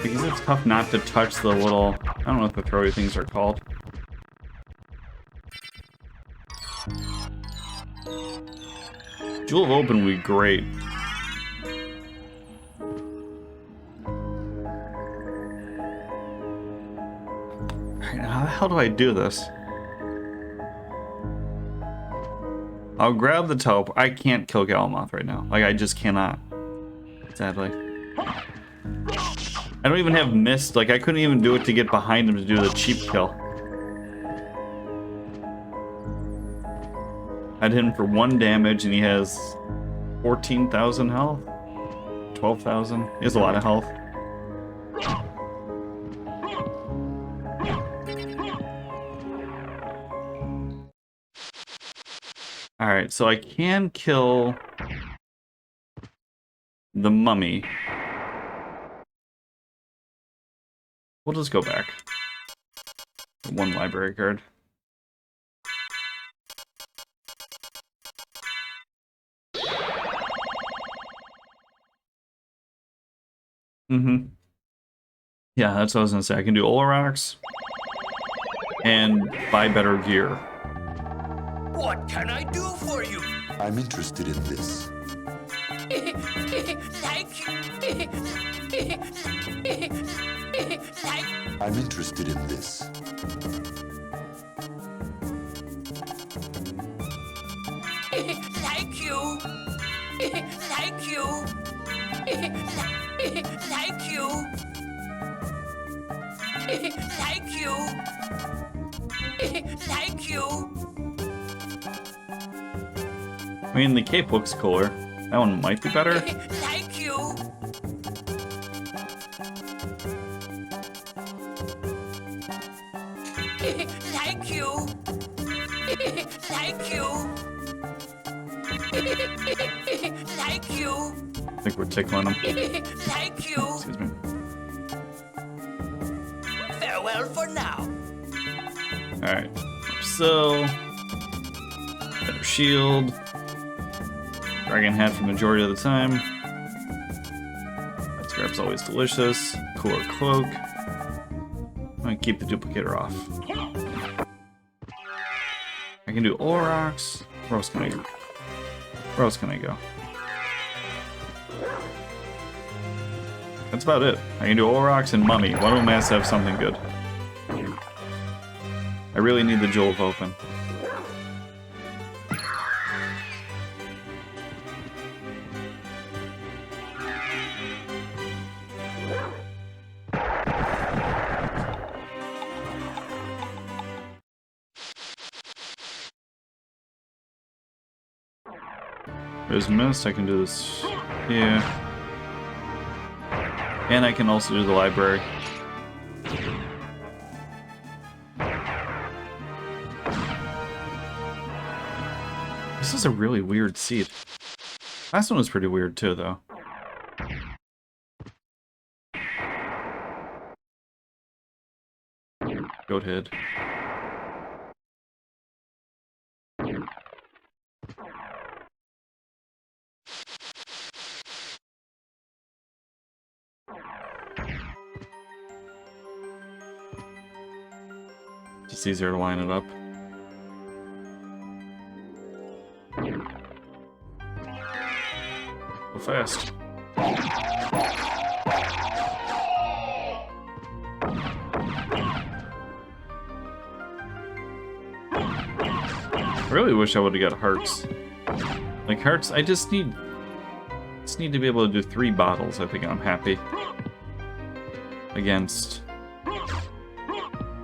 Because it's tough not to touch the little... I don't know what the throwy things are called. Jewel of Open would be great. Alright, how the hell do I do this? I'll grab the taupe. I can't kill Galamoth right now. Like, I just cannot. Sadly. I don't even have mist. Like, I couldn't even do it to get behind him to do the cheap kill. I'd hit him for 1 damage and he has 14,000 health? 12,000? He has a lot of health. Alright, so I can kill the mummy. We'll just go back. 1 library card. Yeah, that's what I was gonna say. I can do Olorox and buy better gear. What can I do for you? I'm interested in this. Thank you. I'm interested in this. Thank you. Thank you. Thank you. Thank you. Thank you. I mean, the cape looks cooler. That one might be better. Thank you. Thank you. Thank you. Thank you. I think we're tickling him. Thank you. Excuse me. Farewell for now. Alright. So, better shield. Dragon hat for the majority of the time. That scrap's always delicious. Cooler cloak. I'm gonna keep the duplicator off. I can do Olorox. Where else can I go? Where else can I go? That's about it. I can do Olorox and Mummy. One of them has to have something good. I really need the Jewel of Open. There's mist, I can do this. Yeah. And I can also do the library. This is a really weird seed. Last one was pretty weird too, though. Goat head. Just easier to line it up. Go fast. I really wish I would have got hearts. Like hearts, I just need to be able to do 3 bottles. I think I'm happy against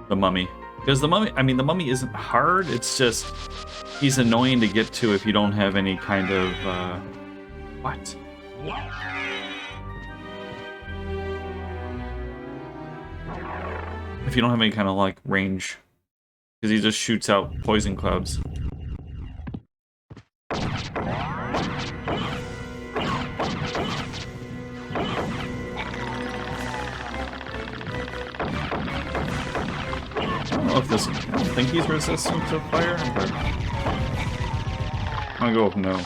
the mummy. Because the mummy, I mean, the mummy isn't hard. It's just he's annoying to get to if you don't have any kind of what? If you don't have any kind of like range, because he just shoots out poison clouds. I don't know if this. I don't think he's resistant to fire, but I'm gonna go with no.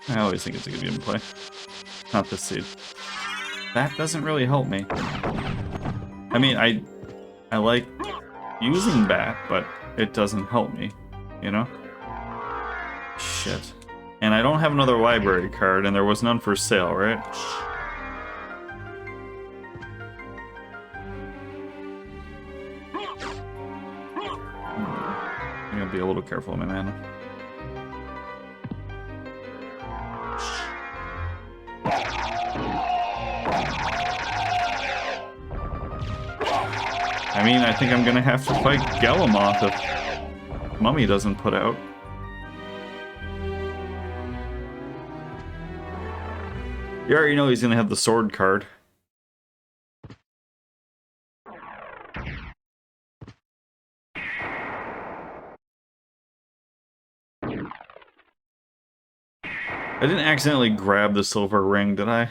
I always think it's a good game to play. Not this seed. That doesn't really help me. I mean, I like using that, but it doesn't help me, you know? Shit. And I don't have another library card, and there was none for sale, right? I'm gonna be a little careful, my man. I mean, I think I'm gonna have to fight Galamoth if Mummy doesn't put out. You already know he's gonna have the sword card. I didn't accidentally grab the silver ring, did I?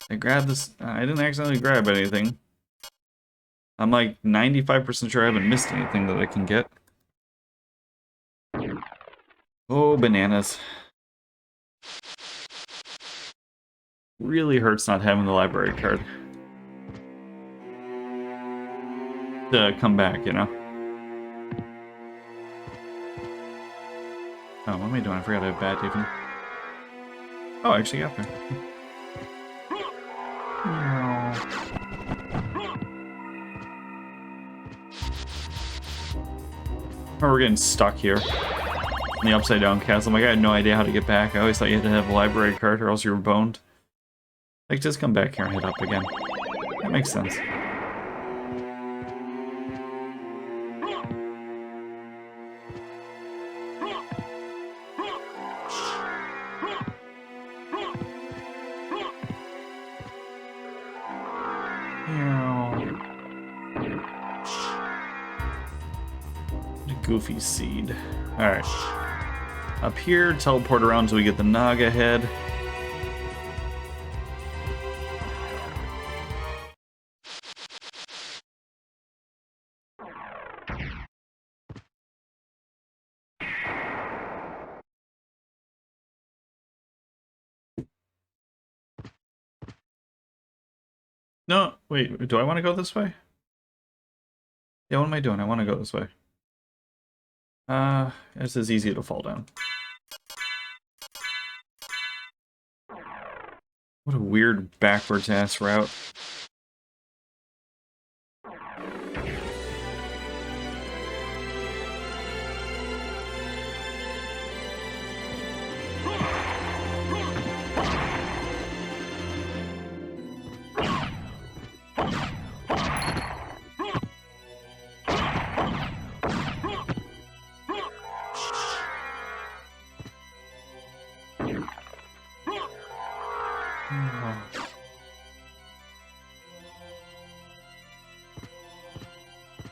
I grabbed this. I didn't accidentally grab anything. I'm like 95% sure I haven't missed anything that I can get. Oh, bananas. Really hurts not having the library card. To come back, you know? Oh, what am I doing? I forgot I have bat even. Oh, I actually got there. Oh, we're getting stuck here in the upside down castle. Like, I had no idea how to get back. I always thought you had to have a library card or else you were boned. Like, just come back here and hit up again. That makes sense. Goofy seed. Alright. Up here, teleport around until we get the Naga head. No, wait, do I want to go this way? Yeah, what am I doing? I want to go this way. This is easy to fall down. What a weird backwards ass route.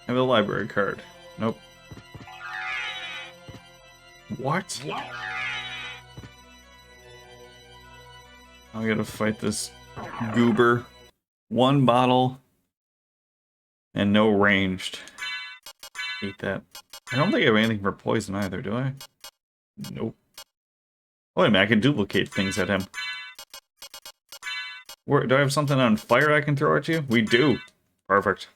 I have a library card. Nope. What? I gotta fight this goober. One bottle and no ranged. Hate that. I don't think I have anything for poison either, do I? Nope. Oh, wait a minute, I can duplicate things at him. Where, do I have something on fire I can throw at you? We do. Perfect.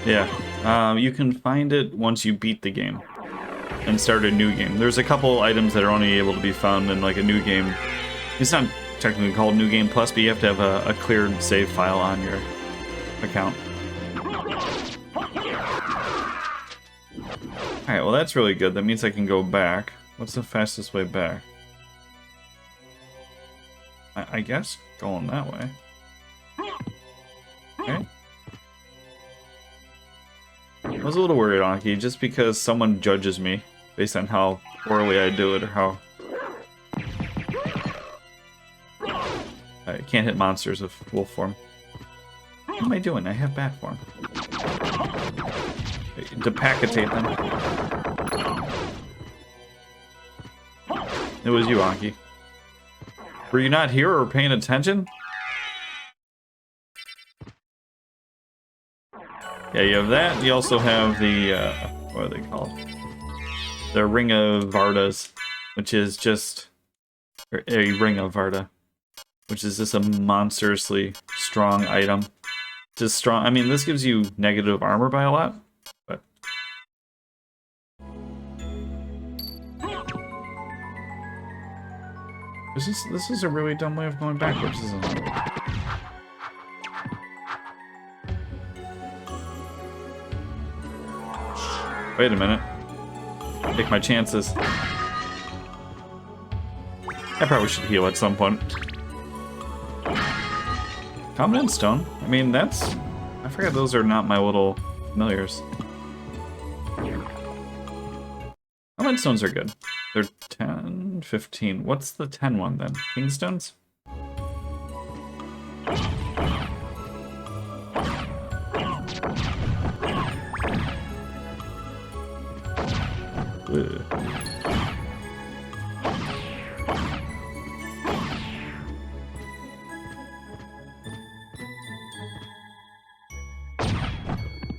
Yeah, you can find it once you beat the game and start a new game. There's a couple items that are only able to be found in like a new game. It's not technically called New Game Plus, but you have to have a cleared save file on your account. Alright, well that's really good. That means I can go back. What's the fastest way back? I guess going that way. Okay. I was a little worried, Anki, just because someone judges me based on how poorly I do it or how... I can't hit monsters of wolf form. What am I doing? I have bat form. Depacitate them. It was you, Anki. Were you not here or paying attention? Yeah, you have that. You also have the, what are they called? The Ring of Vardas, which is just a Ring of Varda, which is just a monstrously strong item. Just strong. I mean, this gives you negative armor by a lot, but this is a really dumb way of going backwards, isn't it? Wait a minute. Take my chances. I probably should heal at some point. Common Stone. I mean, that's... I forgot those are not my little familiars. Common Stones are good. They're 10, 15. What's the 10 one then? Kingstones? Ugh.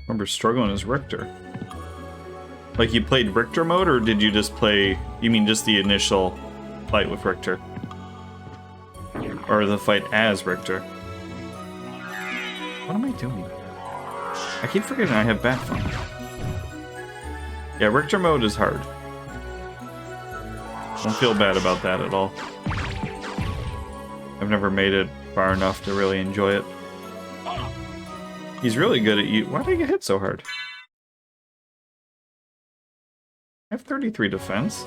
Remember struggling as Richter. Like you played Richter mode, or did you just play... You mean just the initial fight with Richter? Or the fight as Richter? What am I doing? I keep forgetting I have bat phone. Yeah, Richter mode is hard. Don't feel bad about that at all. I've never made it far enough to really enjoy it. He's really good at you. Why did I get hit so hard? I have 33 defense.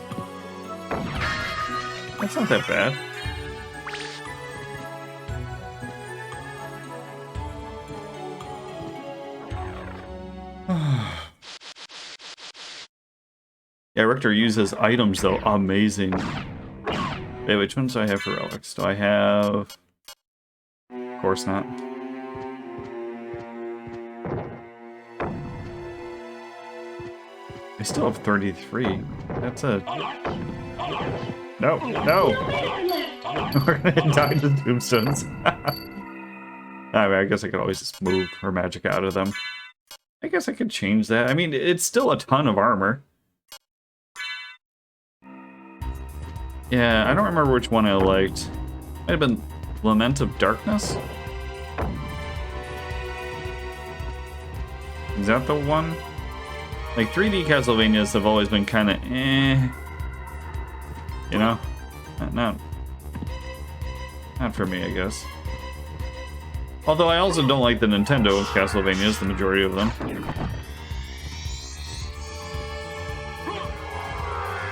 That's not that bad. Yeah, Richter uses items though. Amazing. Wait, which ones do I have for relics? Do I have... Of course not. I still have 33. That's a... No, no! We're gonna die to tombstones. I mean, I guess I could always just move her magic out of them. I guess I could change that. I mean, it's still a ton of armor. Yeah, I don't remember which one I liked. Might have been Lament of Darkness? Is that the one? Like, 3D Castlevanias have always been kind of eh. You know? Not for me, I guess. Although I also don't like the Nintendo Castlevanias, the majority of them.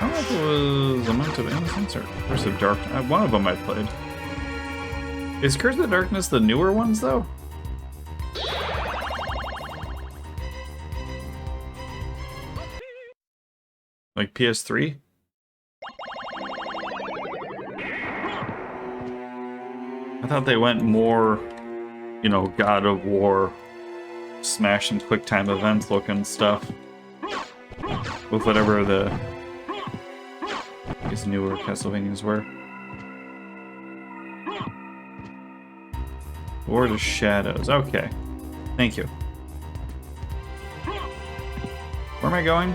I don't know if it was Lament of Innocence or Curse of Darkness. One of them I played. Is Curse of Darkness the newer ones, though? Like PS3? I thought they went more, you know, God of War, smash and quick time events looking stuff. With whatever these newer Castlevanias were. Lord of Shadows. Okay. Thank you. Where am I going?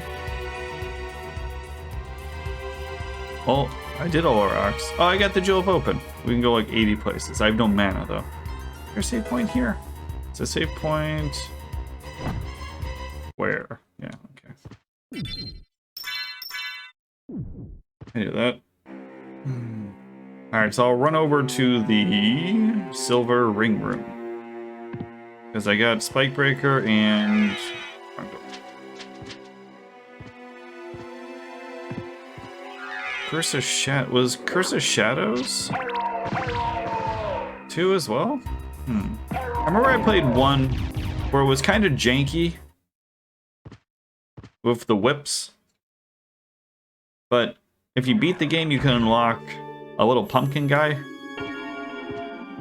Well, I did all our rocks. Oh, I got the Jewel of Open. We can go like 80 places. I have no mana, though. Is there a save point here? It's a save point... Where? Yeah, okay. I do that. Alright, so I'll run over to the Silver Ring Room. Because I got Spike Breaker and... Was Curse of Shadows 2 as well? I remember I played one where it was kind of janky with the whips. But if you beat the game, you can unlock a little pumpkin guy.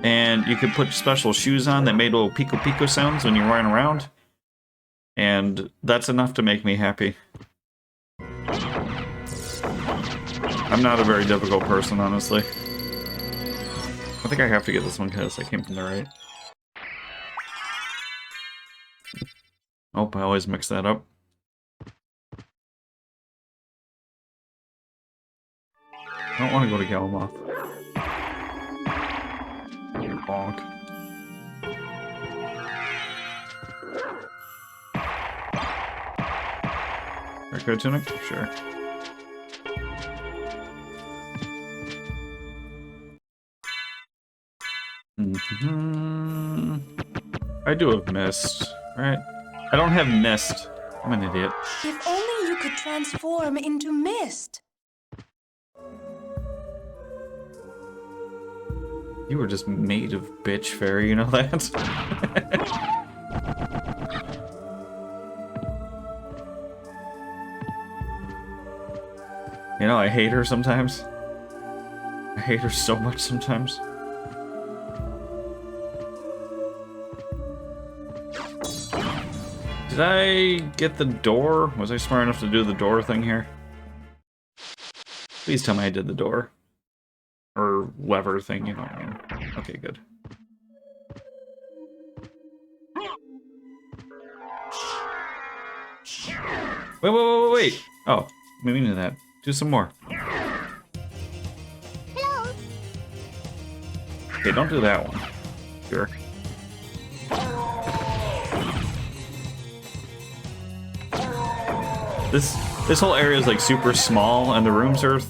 And you could put special shoes on that made little pico pico sounds when you're running around. And that's enough to make me happy. I'm not a very difficult person, honestly. I think I have to get this one because I came from the right. Oh, I always mix that up. I don't want to go to Galamoth. Bonk. Echo Tunic? Sure. I do have Mist, right? I don't have Mist. I'm an idiot. If only you could transform into mist. You were just made of bitch fairy, you know that? You know, I hate her sometimes. I hate her so much sometimes. Did I get the door? Was I smart enough to do the door thing here? Please tell me I did the door. Or lever thing, you know what I mean. Okay, good. Wait. Oh, maybe into that. Do some more. Okay, don't do that one. Jerk. This whole area is like super small, and the rooms are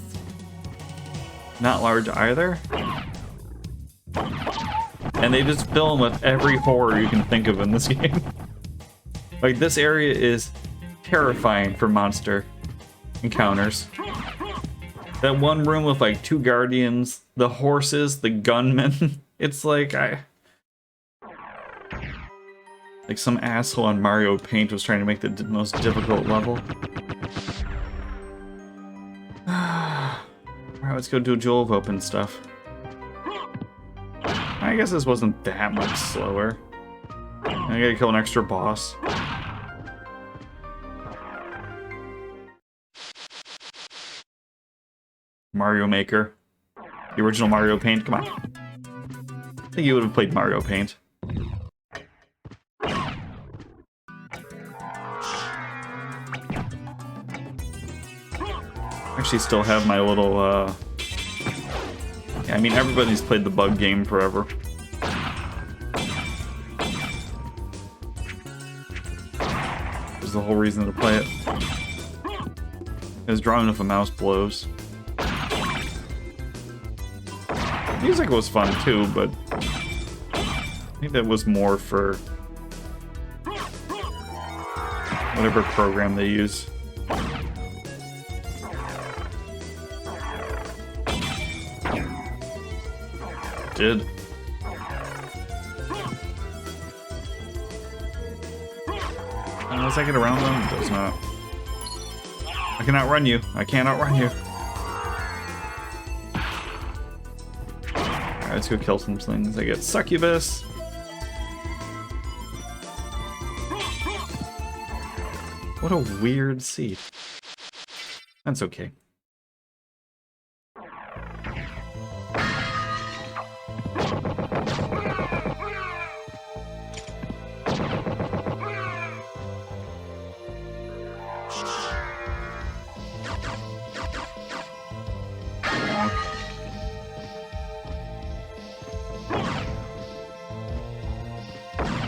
not large either. And they just fill them with every horror you can think of in this game. Like, this area is terrifying for monster encounters. That one room with like 2 guardians, the horses, the gunmen. It's like like some asshole on Mario Paint was trying to make the most difficult level. Alright, let's go do Jewel of Open stuff. I guess this wasn't that much slower. I gotta kill an extra boss. Mario Maker. The original Mario Paint, come on. I think you would have played Mario Paint. Actually still have my little, yeah, I mean, everybody's played the bug game forever. There's the whole reason to play it. Is drawing if a mouse blows. Music was fun too, but I think that was more for whatever program they use. Did. Unless I get around them, it does not. I can outrun you. I can't outrun you. Alright, let's go kill some things. I get Succubus. What a weird seat. That's okay.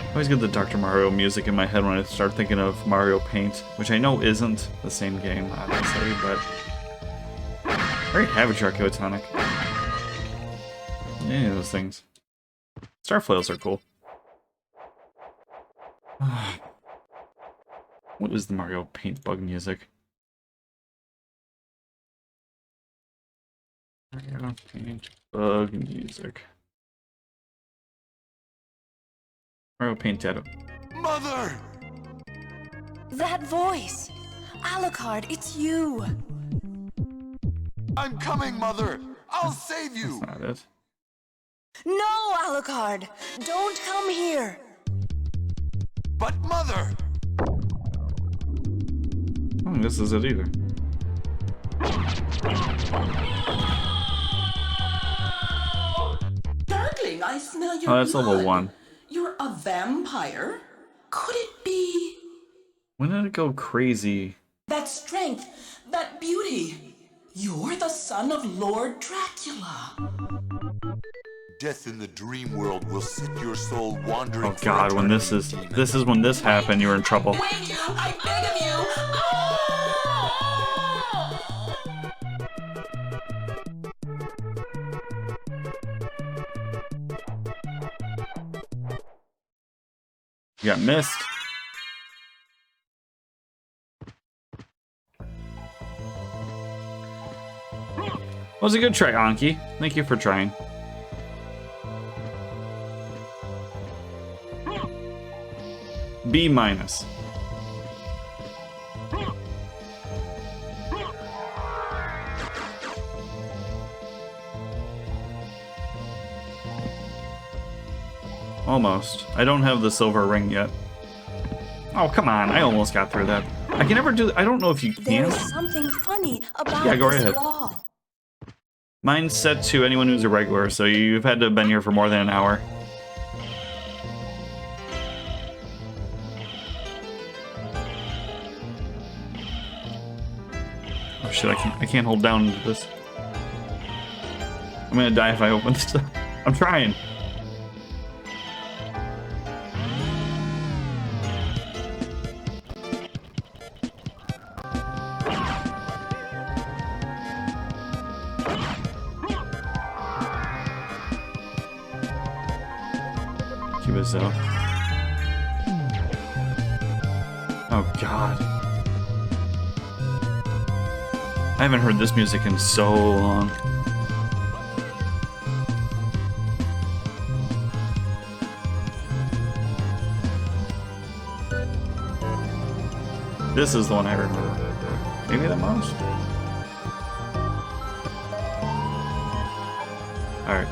I always get the Dr. Mario music in my head when I start thinking of Mario Paint, which I know isn't the same game, obviously, but very Havage Archotonic. Any of those things. Starflails are cool. What is the Mario Paint bug music? Mario Paint bug music. Mario Paint Tattoo. Mother! That voice! Alucard, it's you! I'm coming, Mother! I'll save you! That's not it. No, Alucard! Don't come here! But Mother! This is it either. Darkling, I smell your Oh, that's blood. level 1. You're a vampire? Could it be When did it go crazy? that strength, that beauty? You're the son of Lord Dracula. Death in the dream world will set your soul wandering. Oh god, when this is when this happened, you were in trouble. Wait, I beg of you. You got missed. Was a good try, Anki. Thank you for trying. B minus. Almost. I don't have the silver ring yet. Oh, come on. I almost got through that. I can never do... I don't know if you There can. is something funny about Yeah, go this ahead. wall. Mine's set to anyone who's a regular, so you've had to have been here for more than an hour. Oh shit, I can't hold down this. I'm gonna die if I open this. I'm trying. Keep it so. Oh god. I haven't heard this music in so long. This is the one I remember. Maybe the most? Alright.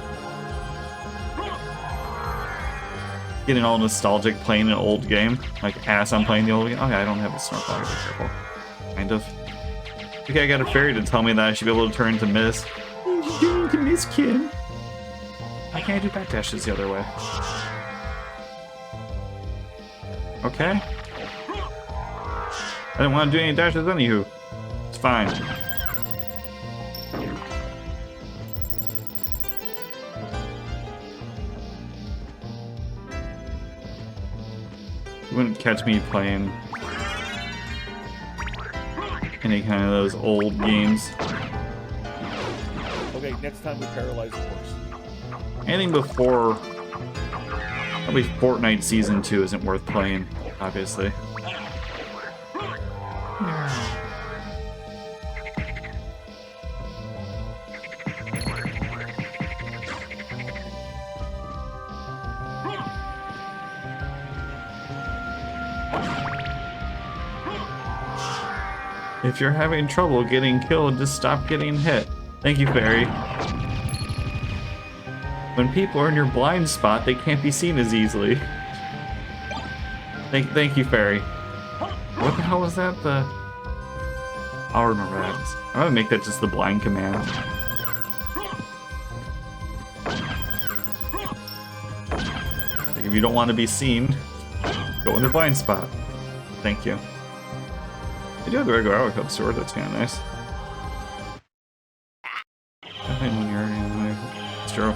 Getting all nostalgic playing an old game. Like, as I'm playing the old game. Okay, I don't have a snorkel. I gotta be careful. Kind of. Okay, I got a fairy to tell me that I should be able to turn to Mist. Turn to Mistkin. Why can't I do backdashes the other way? Okay. I didn't want to do any dashes anywho. It's fine. You wouldn't catch me playing any kind of those old games. Okay, next time we paralyze the horse. Anything before probably Fortnite Season 2 isn't worth playing, obviously. If you're having trouble getting killed, just stop getting hit. Thank you, Fairy. When people are in your blind spot, they can't be seen as easily. Thank you, Fairy. What the hell was that? I'll remember that. I'm gonna make that just the blind command. Like, if you don't want to be seen, go in the blind spot. Thank you. I do have the regular Hour Cup sword, that's kind of nice. I think when you're already in the way. It's true.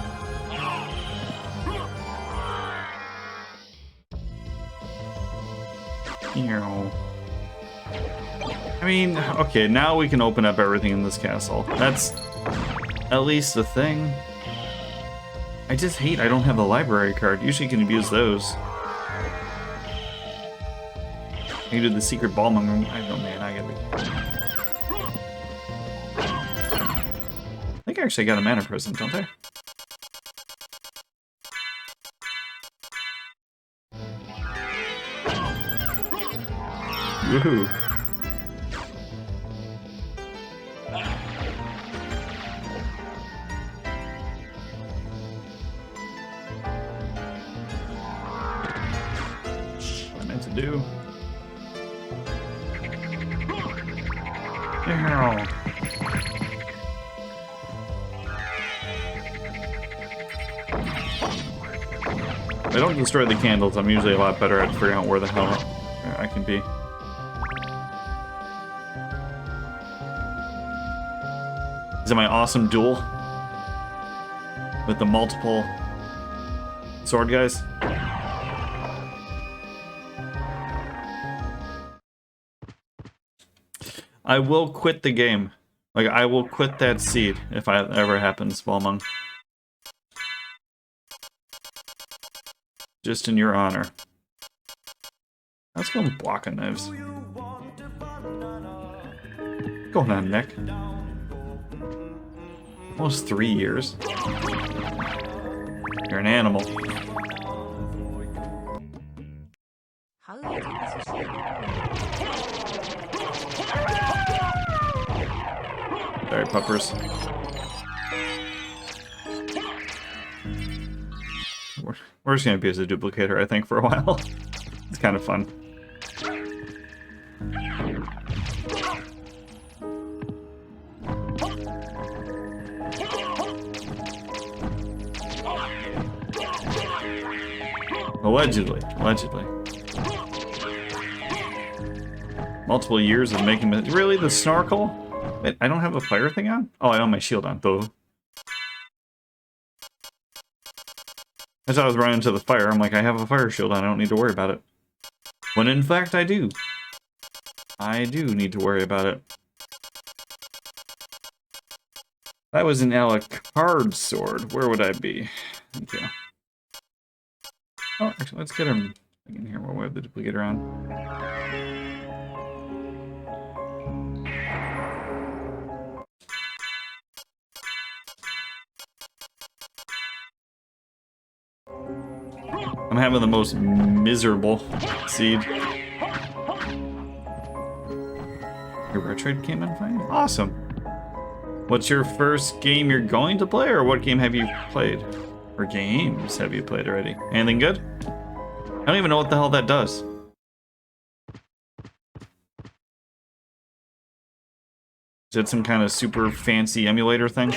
I mean, okay, now we can open up everything in this castle. That's at least a thing. I just hate I don't have a library card. Usually you can abuse those. I can do the secret ballroom room. I don't know, man. I gotta be. I think I actually got a mana prison, don't I? Woohoo. What I meant to do. Ow. I don't destroy the candles, I'm usually a lot better at figuring out where the hell I can be. Is it my awesome duel? With the multiple sword guys? I will quit the game. Like, I will quit that seed if it ever happens, Balmung. Just in your honor. Let's go and block knives. What's going on, Nick? Almost 3 years. You're an animal. Sorry, puppers. We're just gonna be as a duplicator, I think, for a while. It's kind of fun. Allegedly. Multiple years of making it. Really, the snorkel? Wait, I don't have a fire thing on? Oh, I have my shield on, though. As I was running to the fire, I'm like, I have a fire shield on, I don't need to worry about it. When in fact, I do. I do need to worry about it. That was an Alucard sword. Where would I be? Thank you. Oh, actually, let's get him in here while we have the duplicator on. I'm having the most miserable seed. Your retrade came in fine? Awesome. What's your first game you're going to play, or what game have you played? Or games have you played already? Anything good? I don't even know what the hell that does. Is it some kind of super fancy emulator thing?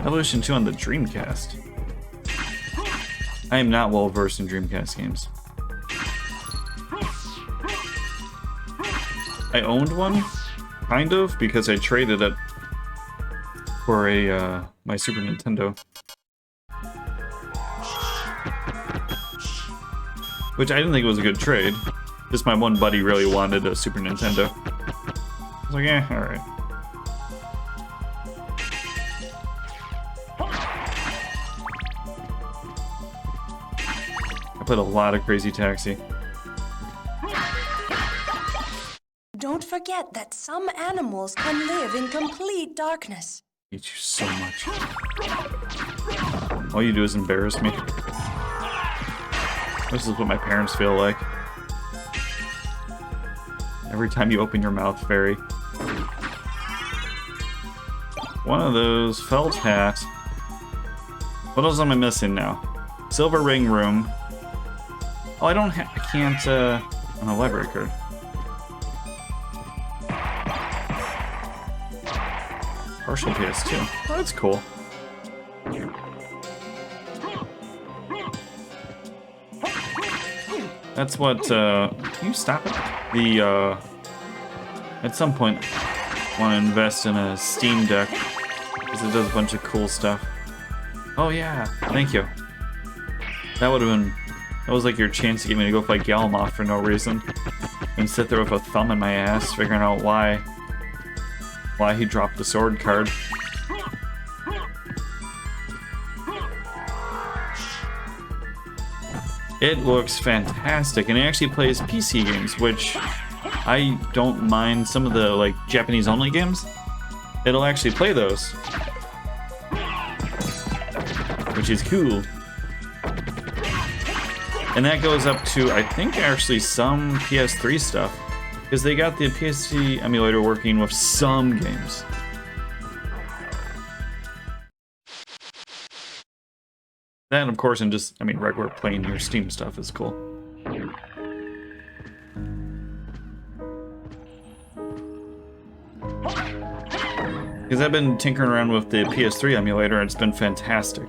Evolution 2 on the Dreamcast. I am not well versed in Dreamcast games. I owned one, kind of, because I traded it for a my Super Nintendo. Which I didn't think it was a good trade. Just my one buddy really wanted a Super Nintendo. I was like, eh, alright. I played a lot of Crazy Taxi. Don't forget that some animals can live in complete darkness. I hate you so much. All you do is embarrass me. This is what my parents feel like. Every time you open your mouth, fairy. One of those, felt hat. What else am I missing now? Silver ring room. Oh, I can't, on a library card. Partial PS2. Oh, that's cool. That's what, can you stop it? At some point, I want to invest in a Steam Deck, because it does a bunch of cool stuff. Oh yeah, thank you. That was like your chance to get me to go fight Galmoth for no reason. And sit there with a thumb in my ass, figuring out why he dropped the sword card. It looks fantastic, and it actually plays PC games, which I don't mind. Some of the like Japanese only games, it'll actually play those, which is cool. And that goes up to, I think, actually some PS3 stuff, because they got the PS3 emulator working with some games. That, of course, and just, I mean, regular playing your Steam stuff is cool. Because I've been tinkering around with the PS3 emulator and it's been fantastic.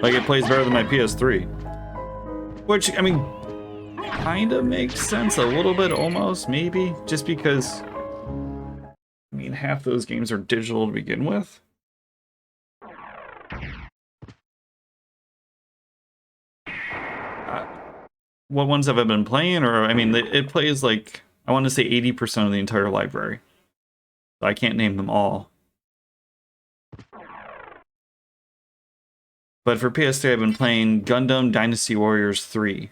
Like, it plays better than my PS3. Which, I mean, kind of makes sense a little bit, almost, maybe. Just because, I mean, half those games are digital to begin with. What ones have I been playing? Or, I mean, it plays like, I want to say 80% of the entire library. So I can't name them all. But for PS3, I've been playing Gundam Dynasty Warriors 3.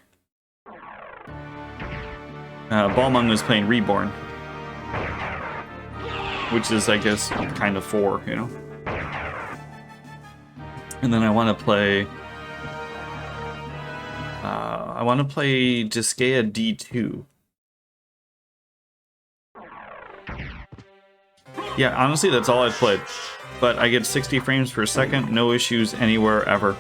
Balmung was playing Reborn. Which is, I guess, kind of 4, you know? And then I want to play... Disgaea D2. Yeah, honestly, that's all I've played. But I get 60 frames per second, no issues anywhere ever.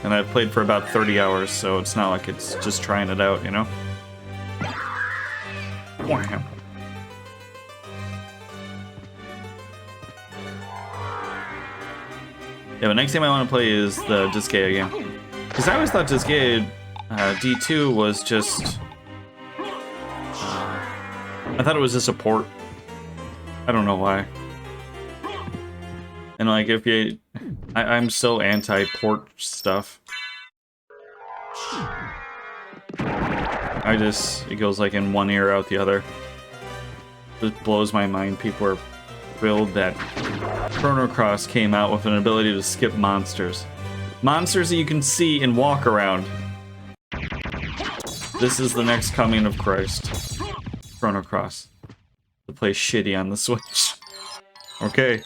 And I've played for about 30 hours, so it's not like it's just trying it out, you know? Wham. Yeah, the next game I want to play is the Disgaea game. Because I always thought Disgaea D2 was just... I thought it was just a port. I don't know why. And like, if you... I'm so anti-port stuff. It goes like in one ear out the other. It blows my mind. People are thrilled that Chrono Cross came out with an ability to skip monsters. Monsters that you can see and walk around. This is the next coming of Christ. Chrono Cross. To play shitty on the Switch. Okay.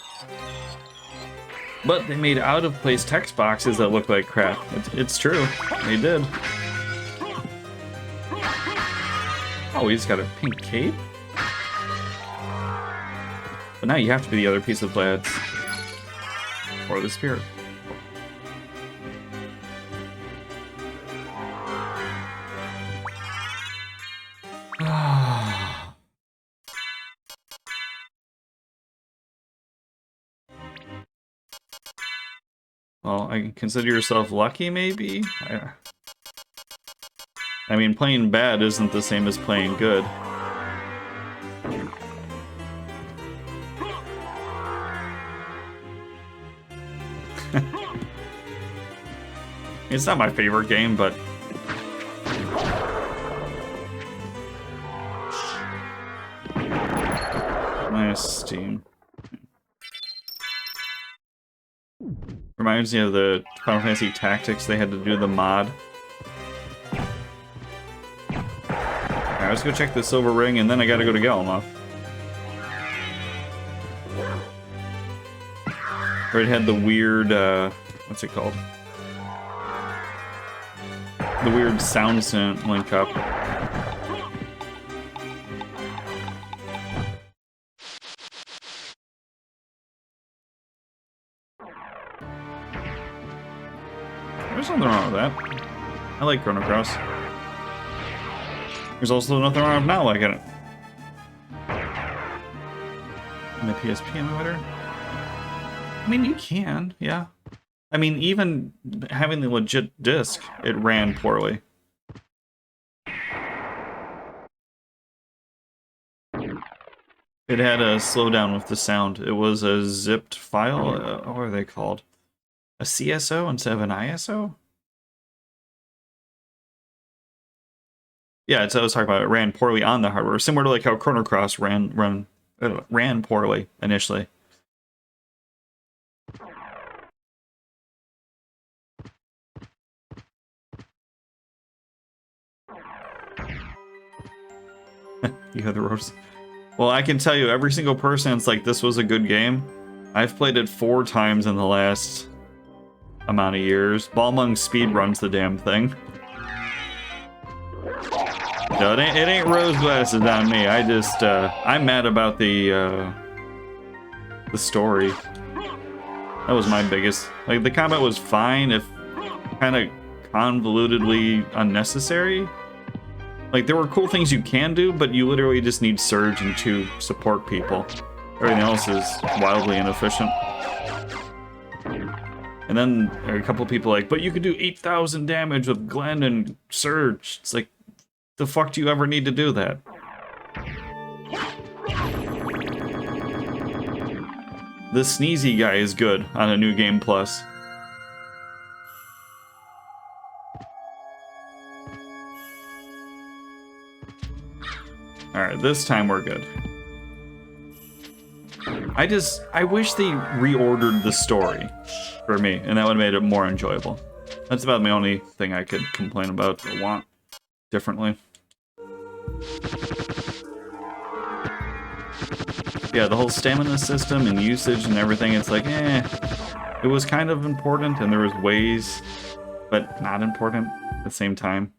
But they made out-of-place text boxes that look like crap. It's true. They did. Oh, he's got a pink cape? But now you have to be the other piece of plaids. Or the spirit. Well, I consider yourself lucky, maybe? I mean, playing bad isn't the same as playing good. It's not my favorite game, but... Nice Steam. Reminds me of the Final Fantasy Tactics, they had to do the mod. Alright, let's go check the silver ring, and then I gotta go to Galamoth. Where it had the weird, what's it called? The weird sound synth link up. There's nothing wrong with that. I like Chrono Cross. There's also nothing wrong with not liking it. My PSP emulator? I mean, you can, yeah. I mean, even having the legit disc, it ran poorly. It had a slowdown with the sound. It was a zipped file. What are they called? A CSO instead of an ISO? Yeah, it's I was talking about. It ran poorly on the hardware, similar to like how Chrono Cross ran poorly initially. You have the ropes. Well, I can tell you, every single person that's like, this was a good game. I've played it 4 times in the last amount of years. Balmung speedruns the damn thing. No, it ain't rose glasses on me. I just, I'm mad about the story. That was my biggest. Like, the combat was fine, if kind of convolutedly unnecessary. Like, there were cool things you can do, but you literally just need Surge and 2 support people. Everything else is wildly inefficient. And then a couple people like, but you could do 8,000 damage with Glenn and Surge. It's like, the fuck do you ever need to do that? The sneezy guy is good on a New Game Plus. Alright, this time we're good. I wish they reordered the story for me, and that would have made it more enjoyable. That's about the only thing I could complain about or want differently. Yeah, the whole stamina system and usage and everything, it's like, it was kind of important, and there was ways, but not important at the same time.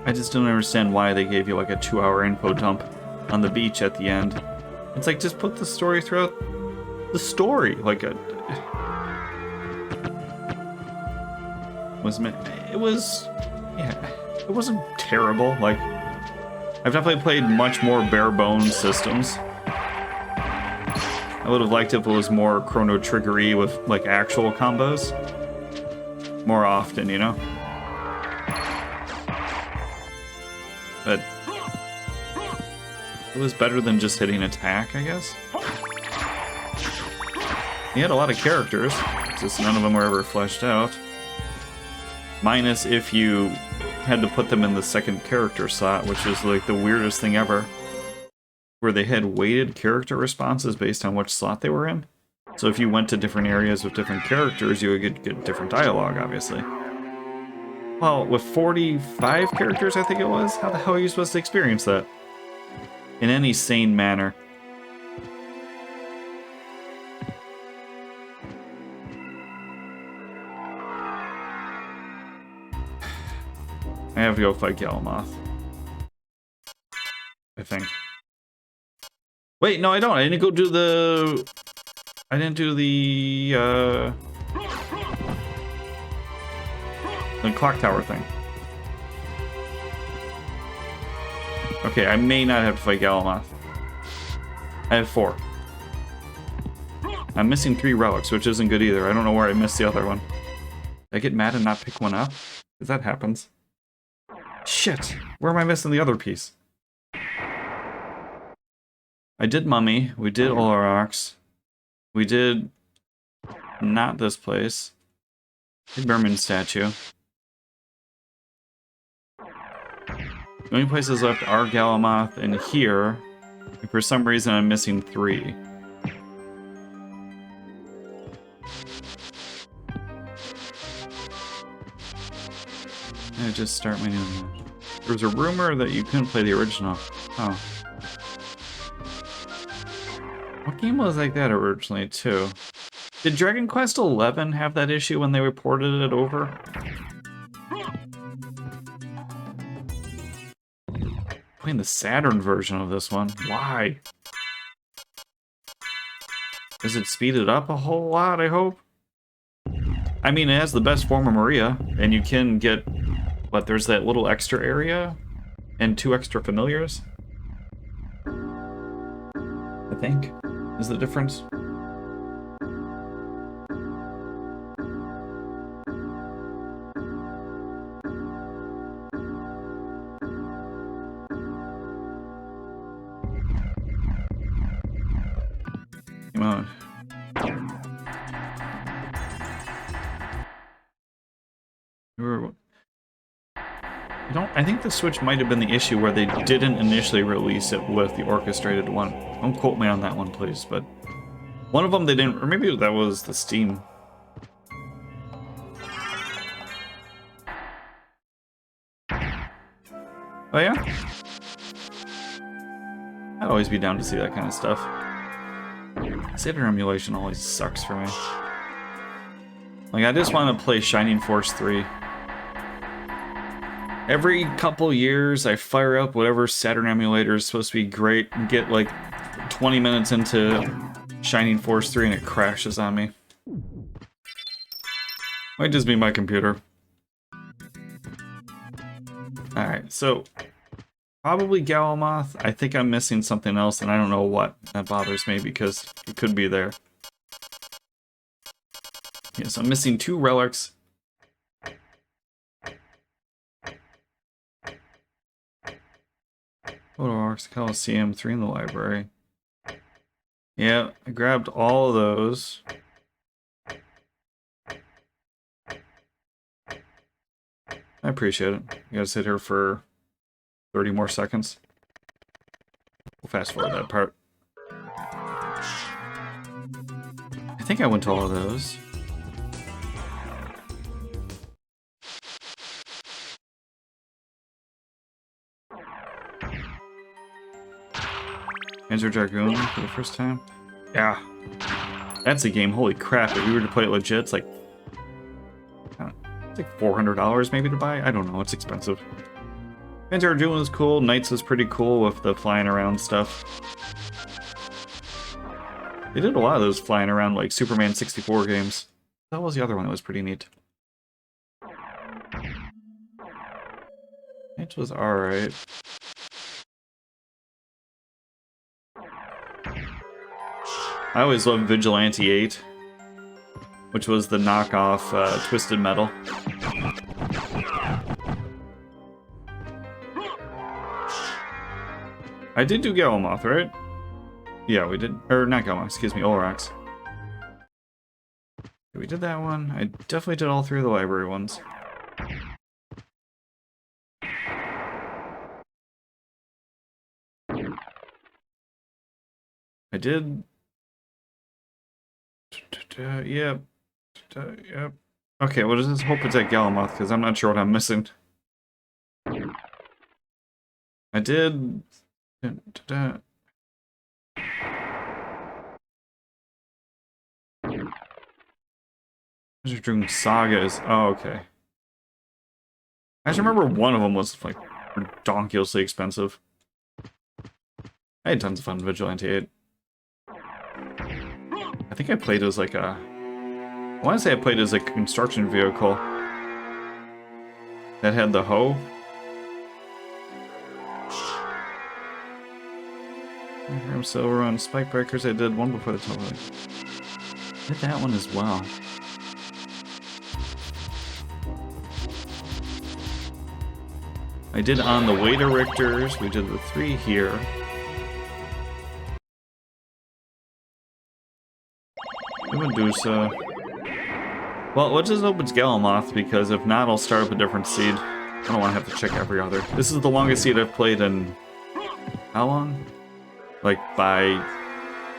I just don't understand why they gave you like a 2-hour info dump on the beach at the end. It's like, just put the story throughout the story. Like, it wasn't terrible. Like, I've definitely played much more bare bones systems. I would have liked if it was more Chrono Triggery with like actual combos more often, you know? But it was better than just hitting attack, I guess. He had a lot of characters, just none of them were ever fleshed out. Minus if you had to put them in the second character slot, which is like the weirdest thing ever. Where they had weighted character responses based on which slot they were in. So if you went to different areas with different characters, you would get different dialogue, obviously. Well, with 45 characters, I think it was, how the hell are you supposed to experience that? In any sane manner. I have to go fight Galamoth. I think. Wait, no, I don't. I didn't go do the... I didn't do the clock tower thing. Okay, I may not have to fight Galamoth. I have 4. I'm missing 3 relics, which isn't good either. I don't know where I missed the other one. Did I get mad and not pick one up? Because that happens. Shit! Where am I missing the other piece? I did Mummy. We did Olorox. We did... not this place. Did Berman statue. The only places left are Galamoth and here. And for some reason I'm missing 3. I just start my new match. There was a rumor that you couldn't play the original. Oh. What game was like that originally too? Did Dragon Quest XI have that issue when they reported it over? Playing the Saturn version of this one. Why? Does it speed it up a whole lot, I hope? I mean, it has the best form of Maria, and you can get... But there's that little extra area, and 2 extra familiars. I think, is the difference. Come on. I think the Switch might have been the issue where they didn't initially release it with the orchestrated one. Don't quote me on that one, please, but one of them they didn't, or maybe that was the Steam. Oh yeah? I'd always be down to see that kind of stuff. Saturn emulation always sucks for me. Like, I just want to play Shining Force 3. Every couple years, I fire up whatever Saturn emulator is supposed to be great and get like 20 minutes into Shining Force 3 and it crashes on me. Might just be my computer. Alright, so probably Galamoth. I think I'm missing something else and I don't know what. That bothers me because it could be there. Yeah, so I'm missing 2 relics. Photo Arcs, Coliseum, 3 in the library. Yeah, I grabbed all of those. I appreciate it. You gotta sit here for 30 more seconds. We'll fast forward that part. I think I went to all of those. Panzer Dragoon for the first time. Yeah. That's a game, holy crap. If we were to play it legit, it's like $400 maybe to buy? I don't know, it's expensive. Panzer Dragoon was cool, Knights was pretty cool with the flying around stuff. They did a lot of those flying around like Superman 64 games. That was the other one that was pretty neat. It was alright. I always loved Vigilante 8, which was the knockoff Twisted Metal. I did do Galamoth, right? Yeah, we did. Or not Galamoth, excuse me, Olrax. We did that one. I definitely did all 3 of the library ones. I did... Yep. Yep. Okay, well, let's hope it's at Galamoth, because I'm not sure what I'm missing. I did... Those are doing sagas. Oh, okay. I just remember one of them was, like, ridiculously expensive. I had tons of fun with Vigilante 8. I think I played as like a... I want to say I played as a construction vehicle that had the hoe. From Silver on Spike Breakers, I did one before the total. Did that one as well. I did On the Way to Richter's. We did the 3 here. Medusa. Well, let's just hope it's Galamoth, because if not, I'll start up a different seed. I don't want to have to check every other. This is the longest seed I've played in... How long? Like, by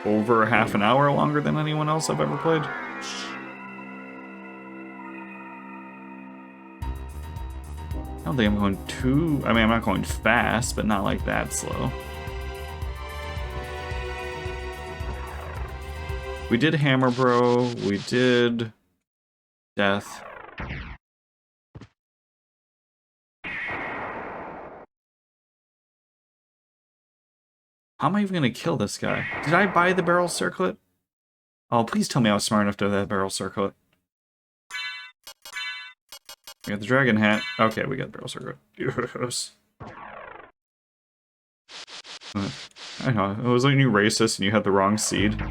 over half an hour longer than anyone else I've ever played. I don't think I'm going too... I mean, I'm not going fast, but not like that slow. We did Hammer Bro, we did Death. How am I even gonna kill this guy? Did I buy the barrel circlet? Oh, please tell me I was smart enough to have that barrel circlet. We got the dragon hat. Okay, we got the barrel circlet. Yes. I know, it was like you racist and you had the wrong seed.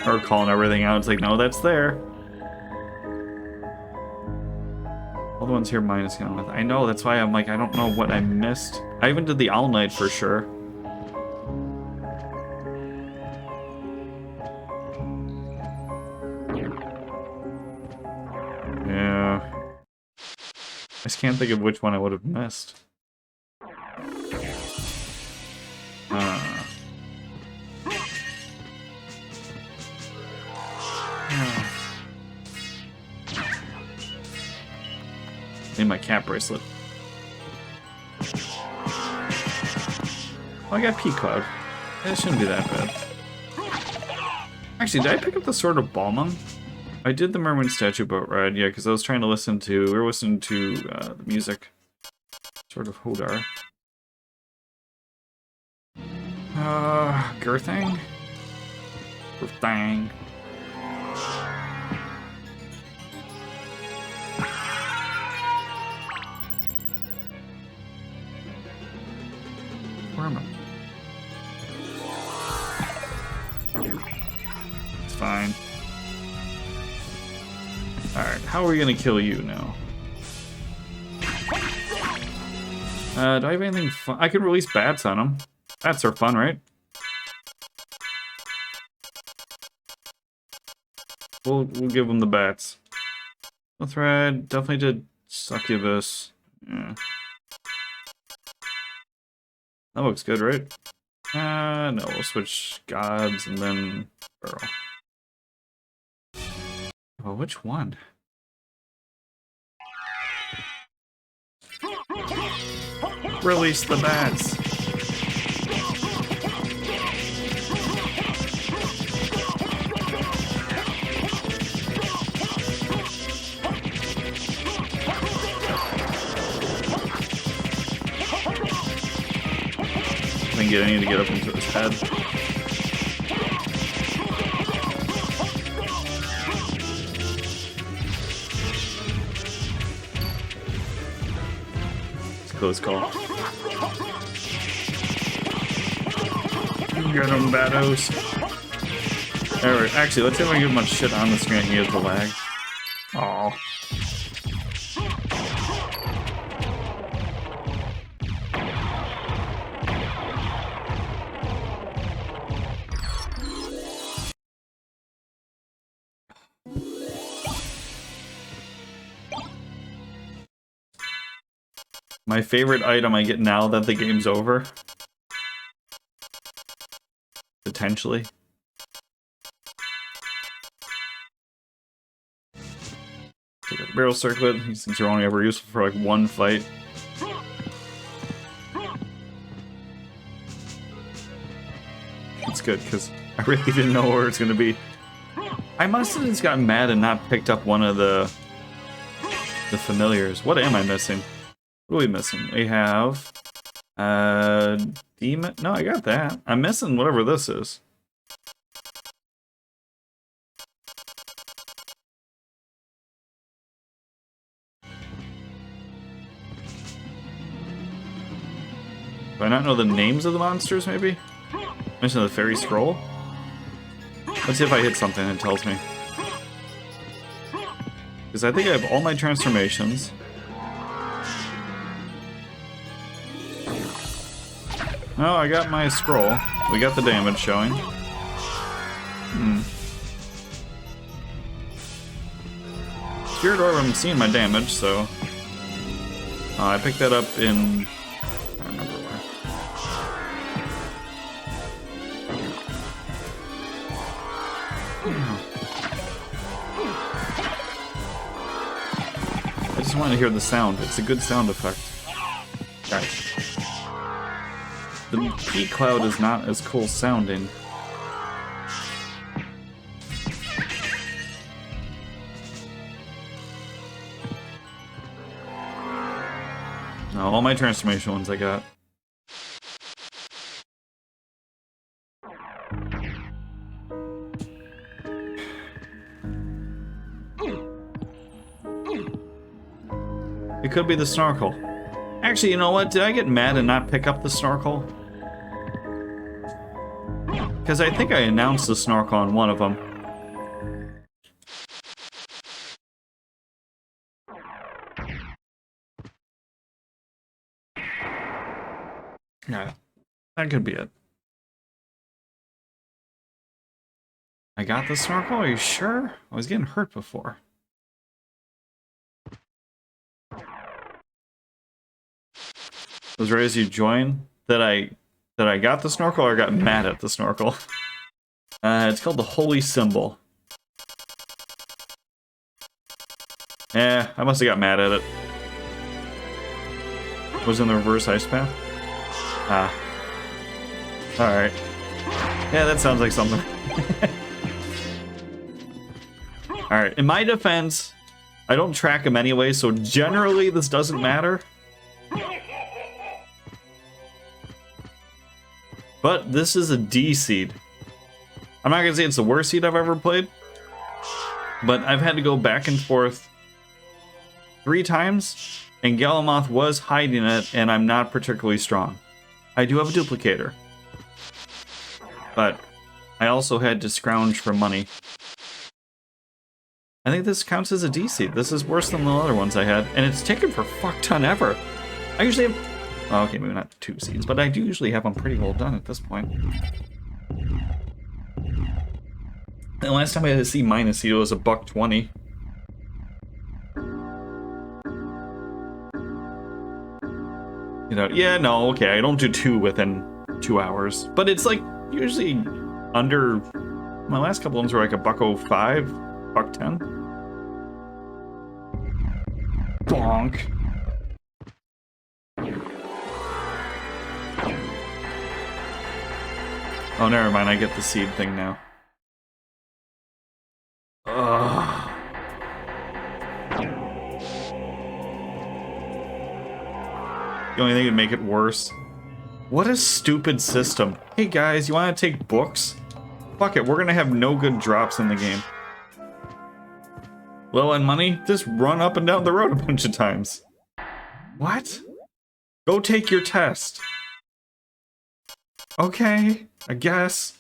Or calling everything out, it's like, no, that's there. All the ones here minus Galamoth. I know, that's why I'm like, I don't know what I missed. I even did the All Night for sure. Yeah. I just can't think of which one I would have missed. Need my cat bracelet. Oh, I got P-Cloud. It shouldn't be that bad. Actually, did I pick up the Sword of Balmung? I did the Mermaid Statue boat ride, yeah, because I was trying to listen to, we were listening to the music, sort of Hodar. Gerthang? Gerthang. Where am I? It's fine. Alright, how are we gonna kill you now? Do I have anything fun? I can release bats on them. Bats are fun, right? We'll give them the bats. No thread, definitely did succubus. Yeah. That looks good, right? No, we'll switch gods and then Burrow. Well, which one? Release the bats. I need to get up into his head. It's a close call. Get him, Bados. There, actually, let's see if I can get much shit on the screen. I can get the lag. Aww. My favorite item I get now that the game's over. Potentially. Take a barrel circlet. These things are only ever useful for like one fight. It's good because I really didn't know where it's gonna be. I must have just gotten mad and not picked up one of the familiars. What am I missing? What are we missing? We have demon. No, I got that. I'm missing whatever this is. Do I not know the names of the monsters, maybe? Missing the fairy scroll? Let's see if I hit something and it tells me. Because I think I have all my transformations. Oh, I got my scroll. We got the damage showing. Spirit Orb, I'm seeing my damage, so... I picked that up in... I don't remember where. I just want to hear the sound. It's a good sound effect. Guys. The P cloud is not as cool sounding. No, all my transformation ones I got. It could be the snorkel. Actually, you know what? Did I get mad and not pick up the snorkel? Because I think I announced the snorkel on one of them. Yeah, that could be it. I got the snorkel? Are you sure? I was getting hurt before. Was right as you join that I got the snorkel or got mad at the snorkel. It's called the Holy Symbol. Yeah, I must have got mad at it. Was in the reverse ice path? Ah. Alright. Yeah, that sounds like something. Alright, in my defense, I don't track them anyway, so generally this doesn't matter. But this is a D seed. I'm not gonna say it's the worst seed I've ever played, but I've had to go back and forth 3 times, and Galamoth was hiding it, and I'm not particularly strong. I do have a duplicator, but I also had to scrounge for money. I think this counts as a D seed. This is worse than the other ones I had, and it's taken for fuck ton ever. I usually have... Oh, okay, maybe not 2 seeds, but I do usually have them pretty well done at this point. And last time I had a C- seed, it was $1.20. You know, yeah, no, okay, I don't do 2 within 2 hours, but it's like usually under. My last couple ones were like $1.05, $1.10. Bonk. Oh, never mind. I get the seed thing now. Ugh. The only thing to make it worse. What a stupid system. Hey guys, you want to take books? Fuck it, we're gonna have no good drops in the game. Low end money? Just run up and down the road a bunch of times. What? Go take your test. Okay, I guess.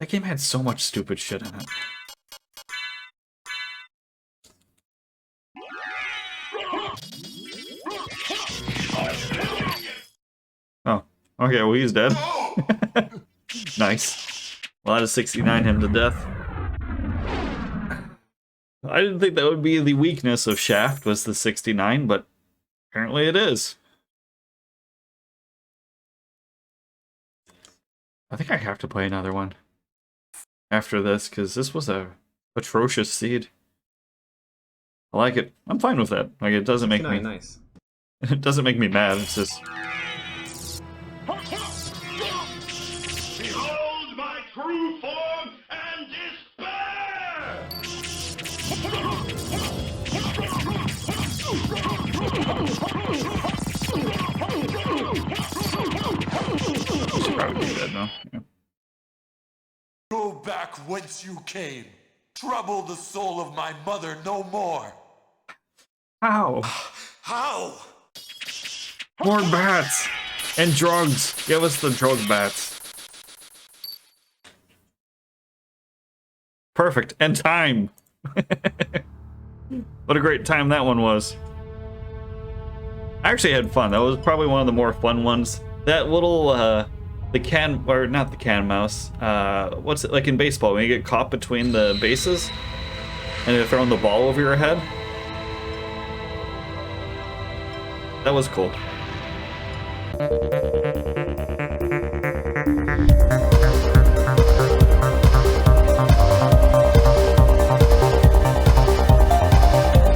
That game had so much stupid shit in it. Oh, okay, well he's dead. Nice. Well, that is 69 him to death. I didn't think that would be the weakness of Shaft, was the 69, but apparently it is. I think I have to play another one after this, because this was a atrocious seed. I like it. I'm fine with that. Like, it doesn't make me... Nice. It doesn't make me mad, it's just... Behold my true form and despair! She's probably dead now. Yeah. Go back whence you came. Trouble the soul of my mother no more. How? How? More bats! And drugs! Give us the drug bats. Perfect. And time! What a great time that one was. I actually had fun. That was probably one of the more fun ones. That little, the can, or not the can mouse, what's it, like in baseball, when you get caught between the bases, and they're throwing the ball over your head? That was cool.